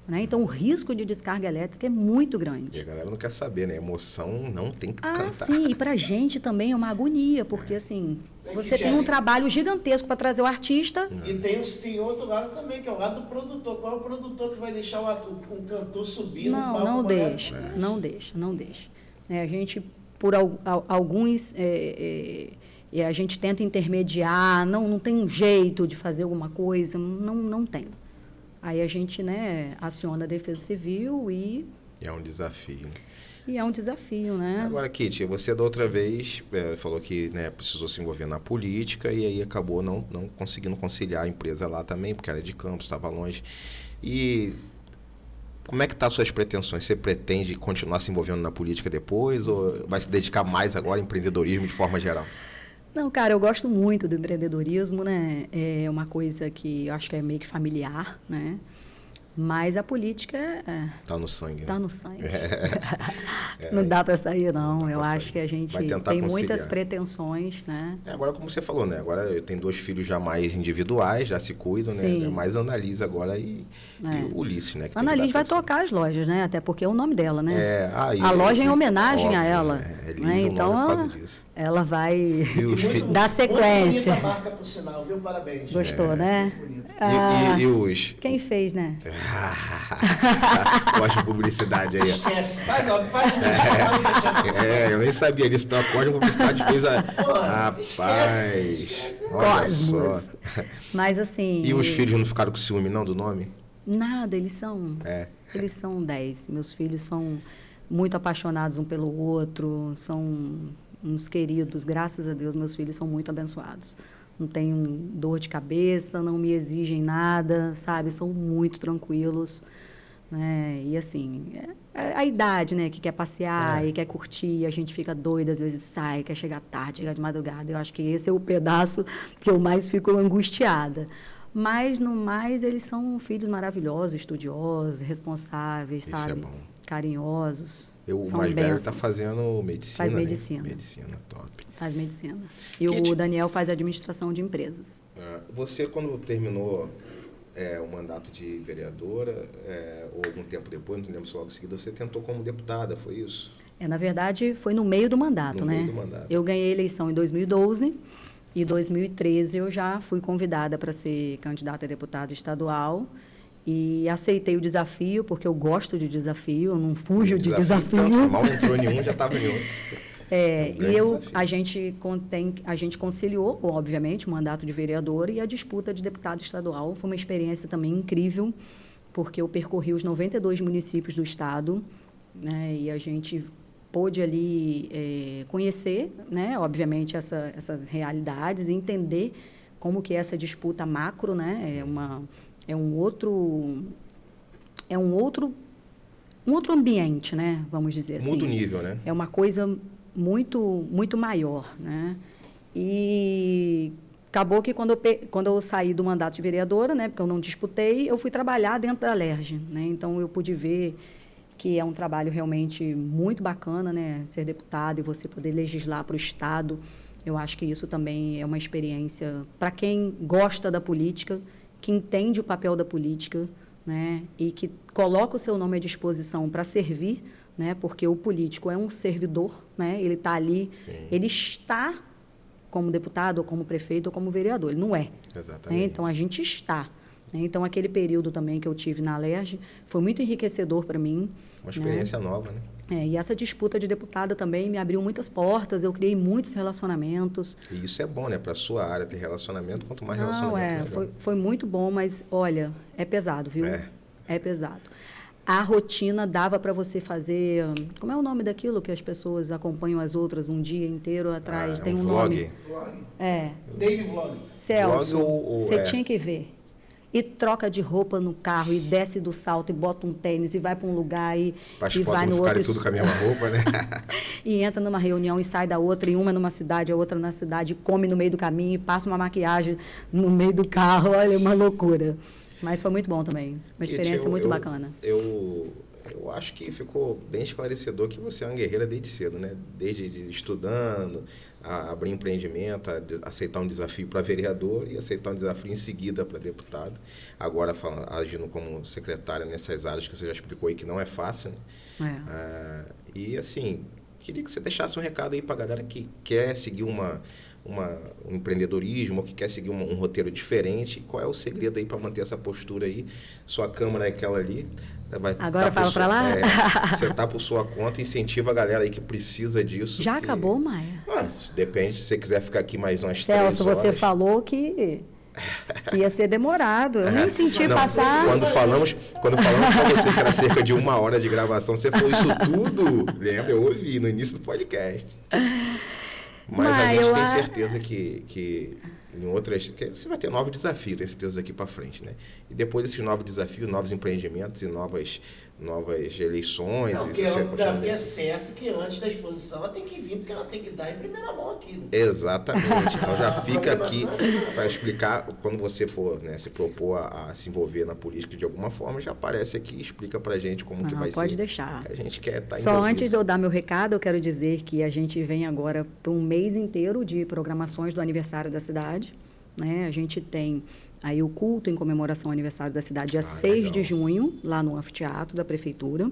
Né? Então, o risco de descarga elétrica é muito grande. E a galera não quer saber, né? Emoção não tem que cantar. Sim, e pra gente também é uma agonia, porque assim, você tem um trabalho gigantesco para trazer o artista. E tem outro lado também, que é o lado do produtor. Qual é o produtor que vai deixar um cantor subir no palco? Não deixa. A gente, por alguns, a gente tenta intermediar, não tem um jeito de fazer alguma coisa, não tem. Aí a gente, né, aciona a Defesa Civil e É um desafio. E é um desafio, né? Agora, Kitty, você da outra vez falou que, né, precisou se envolver na política e aí acabou não conseguindo conciliar a empresa lá também, porque era de Campos, estava longe. E Como é que tá as suas pretensões? Você pretende continuar se envolvendo na política depois ou vai se dedicar mais agora ao empreendedorismo de forma geral? Não, cara, eu gosto muito do empreendedorismo, né? É uma coisa que eu acho que é meio que familiar, né? Mas a política Tá no sangue. tá no sangue. Não dá para sair, não. Eu acho que a gente tem muitas pretensões, né? Agora, como você falou, né? Agora eu tenho 2 filhos já mais individuais, já se cuidam, né? Mais a Annalise agora e o Ulisses, né? A Annalise vai tocar as lojas, né? Até porque é o nome dela, né? A loja é em homenagem a ela. Né? Então, ela vai dar Muito sequência. bonita a marca, por sinal, viu? Parabéns. Gostou, né? E os... Quem fez, né? Gosto de publicidade aí. Esquece. Faz eu nem sabia disso. Então a Cosmo Publicidade fez a... Rapaz, olha só. Mas assim... E os filhos não ficaram com ciúme, não, do nome? Nada, eles são... Eles são 10. Meus filhos são muito apaixonados um pelo outro, são uns queridos. Graças a Deus, meus filhos são muito abençoados. Não tenho dor de cabeça, não me exigem nada, sabe? São muito tranquilos, né? E assim, a idade, né? Que quer passear e quer curtir, a gente fica doida, às vezes sai, quer chegar tarde, chegar de madrugada. Eu acho que esse é o pedaço que eu mais fico angustiada. Mas, no mais, eles são filhos maravilhosos, estudiosos, responsáveis, sabe? Isso é bom. Carinhosos. O mais velho está fazendo medicina, Faz medicina. Né? Medicina, top. Faz medicina. E o Daniel faz administração de empresas. Você, quando terminou o mandato de vereadora, ou algum tempo depois, não lembro se logo em seguida, você tentou como deputada, foi isso? Na verdade, foi no meio do mandato, né? No meio do mandato. Eu ganhei a eleição em 2012 e em 2013 eu já fui convidada para ser candidata a deputada estadual. E aceitei o desafio, porque eu gosto de desafio, eu não fujo de desafio. Tanto, mal entrou em um, já estava em outro. A gente conciliou, obviamente, o mandato de vereadora e a disputa de deputado estadual. Foi uma experiência também incrível, porque eu percorri os 92 municípios do estado, né, e a gente pôde ali conhecer, né, obviamente, essas realidades e entender como que é essa disputa macro, né, é um outro ambiente, né? Vamos dizer assim. Muito nível, né? É uma coisa muito, muito maior, né? E acabou que quando eu saí do mandato de vereadora, né? Porque eu não disputei, eu fui trabalhar dentro da Alerj, né? Então, eu pude ver que é um trabalho realmente muito bacana, né? Ser deputado e você poder legislar para o Estado. Eu acho que isso também é uma experiência para quem gosta da política, que entende o papel da política, né, e que coloca o seu nome à disposição para servir, né, porque o político é um servidor, né, ele está ali, ele está como deputado, ou como prefeito, ou como vereador, ele não é. Exatamente. Né, então, a gente está. Né, então, aquele período também que eu tive na Alerj foi muito enriquecedor para mim. Uma experiência nova, né? E essa disputa de deputada também me abriu muitas portas, eu criei muitos relacionamentos. E isso é bom, né? Para a sua área ter relacionamento, quanto mais relacionamento, melhor. Foi muito bom, mas, olha, é pesado, viu? É pesado. A rotina dava para você fazer... Como é o nome daquilo que as pessoas acompanham as outras um dia inteiro atrás? Tem um vlog. Nome. Daily vlog. Celso, você tinha que ver. E troca de roupa no carro, e desce do salto, e bota um tênis, e vai para um lugar, e vai no outro... tudo com a mesma roupa, né? E entra numa reunião e sai da outra, e uma numa cidade, a outra na cidade, e come no meio do caminho, e passa uma maquiagem no meio do carro, olha, uma loucura. Mas foi muito bom também, uma experiência muito bacana. Eu acho que ficou bem esclarecedor que você é uma guerreira desde cedo, né? Desde estudando, a abrir empreendimento, a aceitar um desafio para vereador e aceitar um desafio em seguida para deputado. Agora agindo como secretária nessas áreas que você já explicou aí que não é fácil, né? E assim, queria que você deixasse um recado aí para a galera que quer seguir um empreendedorismo, ou que quer seguir um roteiro diferente. Qual é o segredo aí para manter essa postura aí? Sua câmera é aquela ali. Agora fala para lá? Você está por sua conta, incentiva a galera aí que precisa disso. Já acabou, Maia? Depende, se você quiser ficar aqui mais umas Celso, 3 horas. Você falou que ia ser demorado. Eu nem senti passar. Quando falamos com você que era cerca de 1 hora de gravação, você falou isso tudo. Lembra? Eu ouvi no início do podcast. Mas a gente tem certeza que em outras... que você vai ter novos desafios, tem certeza, daqui para frente, né? E depois desses novos desafios, novos empreendimentos e novas novas eleições. Não, e porque você é certo que antes da exposição ela tem que vir, porque ela tem que dar em primeira mão aqui. Né? Exatamente. Então já fica aqui programação para explicar, quando você for, né, se propor a se envolver na política de alguma forma, já aparece aqui e explica pra gente como que vai ser. Pode deixar. A gente quer estar Só envolvido. antes de eu dar meu recado, eu quero dizer que a gente vem agora para um mês inteiro de programações do aniversário da cidade. Né? A gente tem aí o culto em comemoração ao aniversário da cidade, dia 6 de junho, lá no anfiteatro da prefeitura.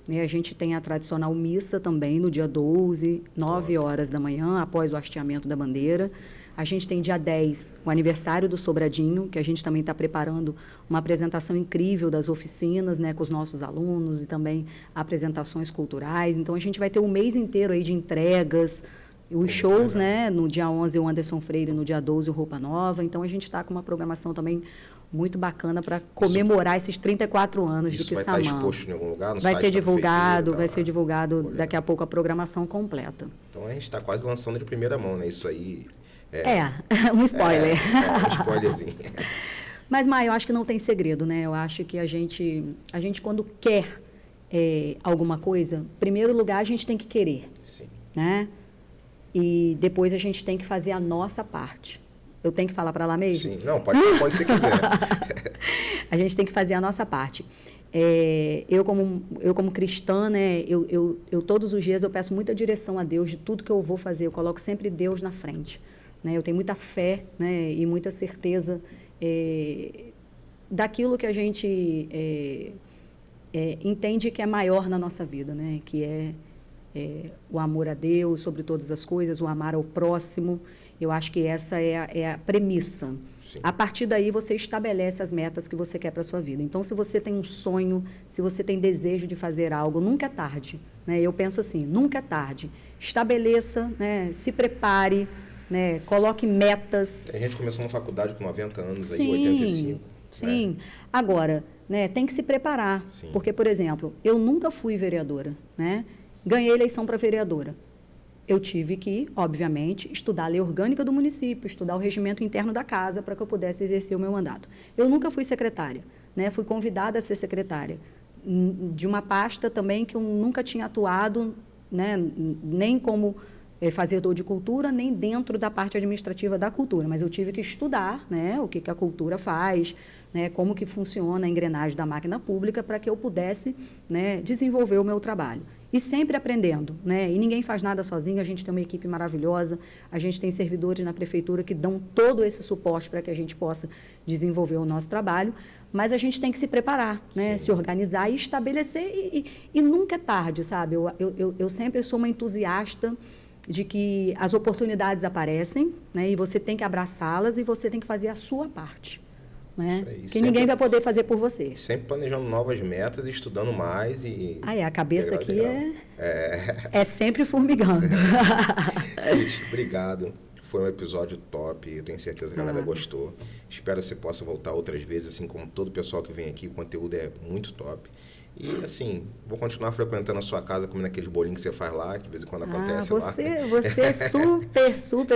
A gente tem a tradicional missa também no dia 12, 9 horas da manhã, após o hasteamento da bandeira. A gente tem dia 10, o aniversário do Sobradinho, que a gente também está preparando uma apresentação incrível das oficinas, né, com os nossos alunos e também apresentações culturais. Então, a gente vai ter um mês inteiro aí de entregas, os shows, né, no dia 11 o Anderson Freire, no dia 12 o Roupa Nova. Então, a gente está com uma programação também muito bacana para comemorar esses 34 anos de Quissamã. Isso vai estar exposto em algum lugar? No vai site ser da divulgado, prefeitura, vai ser divulgado daqui a pouco a programação completa. Então, a gente está quase lançando de primeira mão, né? Isso aí... um spoiler. Um spoilerzinho. Mas, Maia, eu acho que não tem segredo, né? Eu acho que a gente quando quer alguma coisa, em primeiro lugar, a gente tem que querer. Sim. Né? E depois a gente tem que fazer a nossa parte. Eu tenho que falar para lá mesmo? Sim, não, pode se quiser. A gente tem que fazer a nossa parte. Eu como cristã, né, eu todos os dias eu peço muita direção a Deus de tudo que eu vou fazer. Eu coloco sempre Deus na frente. Né? Eu tenho muita fé, né, e muita certeza daquilo que a gente entende que é maior na nossa vida, né? Que é o amor a Deus sobre todas as coisas, o amar ao próximo. Eu acho que essa é a premissa. Sim. A partir daí, você estabelece as metas que você quer para a sua vida. Então, se você tem um sonho, se você tem desejo de fazer algo, nunca é tarde. Né? Eu penso assim, nunca é tarde. Estabeleça, né? Se prepare, né? Coloque metas. A gente começou uma faculdade com 90 anos, Sim, aí 85. Sim. Né? Agora, né, tem que se preparar. Sim. Porque, por exemplo, eu nunca fui vereadora. Né? Ganhei eleição para vereadora. Eu tive que, obviamente, estudar a lei orgânica do município, estudar o regimento interno da casa para que eu pudesse exercer o meu mandato. Eu nunca fui secretária, né? Fui convidada a ser secretária de uma pasta também que eu nunca tinha atuado, né? Nem como fazedor de cultura, nem dentro da parte administrativa da cultura, mas eu tive que estudar, né? O que a cultura faz, né? Como que funciona a engrenagem da máquina pública para que eu pudesse, né, desenvolver o meu trabalho. E sempre aprendendo, né? E ninguém faz nada sozinho, a gente tem uma equipe maravilhosa, a gente tem servidores na prefeitura que dão todo esse suporte para que a gente possa desenvolver o nosso trabalho, mas a gente tem que se preparar, né? Se organizar e estabelecer, e nunca é tarde, sabe? Eu sempre sou uma entusiasta de que as oportunidades aparecem, né? E você tem que abraçá-las e você tem que fazer a sua parte. Né? Que sempre, ninguém vai poder fazer por você. Sempre planejando novas metas e estudando mais. A cabeça aqui é sempre formigando. Gente, obrigado. Foi um episódio top. Eu tenho certeza que a galera gostou. Espero que você possa voltar outras vezes, assim como todo o pessoal que vem aqui. O conteúdo é muito top. E, assim, vou continuar frequentando a sua casa, comendo aqueles bolinhos que você faz lá, que de vez em quando acontece lá. Você é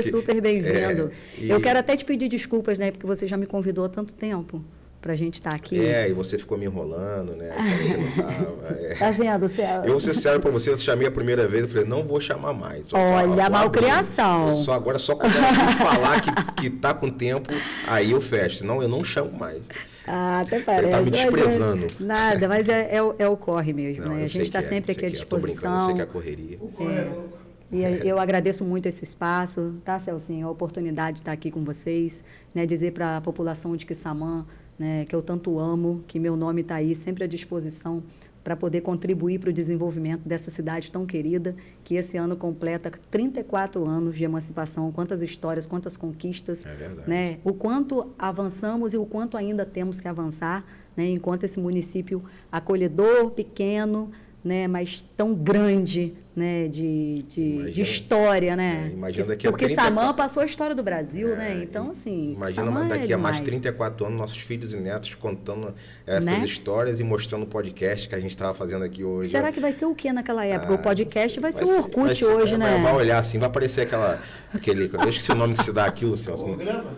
super bem-vindo. Eu quero até te pedir desculpas, né? Porque você já me convidou há tanto tempo pra gente estar aqui. E você ficou me enrolando, né? Eu falei que não tava. Tá vendo, Céu? Eu vou ser sério pra você, eu chamei a primeira vez, eu falei, não vou chamar mais. Olha, malcriação. Agora, só quando ela me falar que tá com tempo, aí eu fecho, senão eu não chamo mais. Até parece. Ele tá me desprezando. Nada, mas é o corre mesmo, não, né? A gente está sempre aqui à disposição. Eu tô brincando, eu sei que é a correria. E eu agradeço muito esse espaço, tá, Celcinho? A oportunidade de estar aqui com vocês, né? Dizer para a população de Quissamã, né, que eu tanto amo, que meu nome está aí sempre à disposição para poder contribuir para o desenvolvimento dessa cidade tão querida, que esse ano completa 34 anos de emancipação. Quantas histórias, quantas conquistas. É verdade. Né? O quanto avançamos e o quanto ainda temos que avançar, né, enquanto esse município acolhedor, pequeno, né, mas tão grande, né, de história, né? Imagina daqui a porque 34 Samã passou a história do Brasil, né? Então, assim, imagina Samã daqui a mais demais. 34 anos, nossos filhos e netos contando essas Né? histórias e mostrando o podcast que a gente estava fazendo aqui hoje. Será que vai ser o que naquela época? O podcast vai ser o Orkut vai ser, hoje, né? Vai olhar assim, vai aparecer aquele... Eu esqueci o nome que se dá aquilo, Celso. Holograma?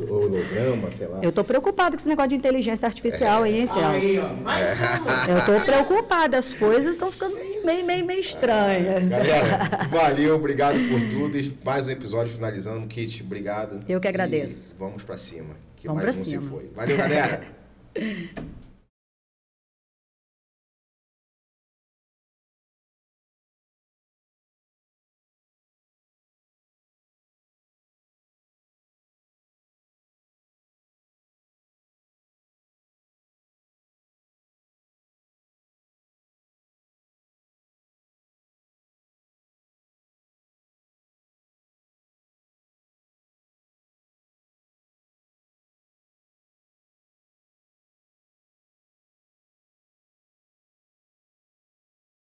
Holograma, sei lá. Eu tô preocupada com esse negócio de inteligência artificial aí, hein, Celso? Aí, ó, mais uma. Eu tô preocupada, as coisas estão ficando meio estranhas. Galera, valeu, obrigado por tudo. E mais um episódio finalizando. Kit, obrigado. Eu que agradeço. E vamos pra cima. Que Vamos mais pra um cima. se foi. Valeu, galera.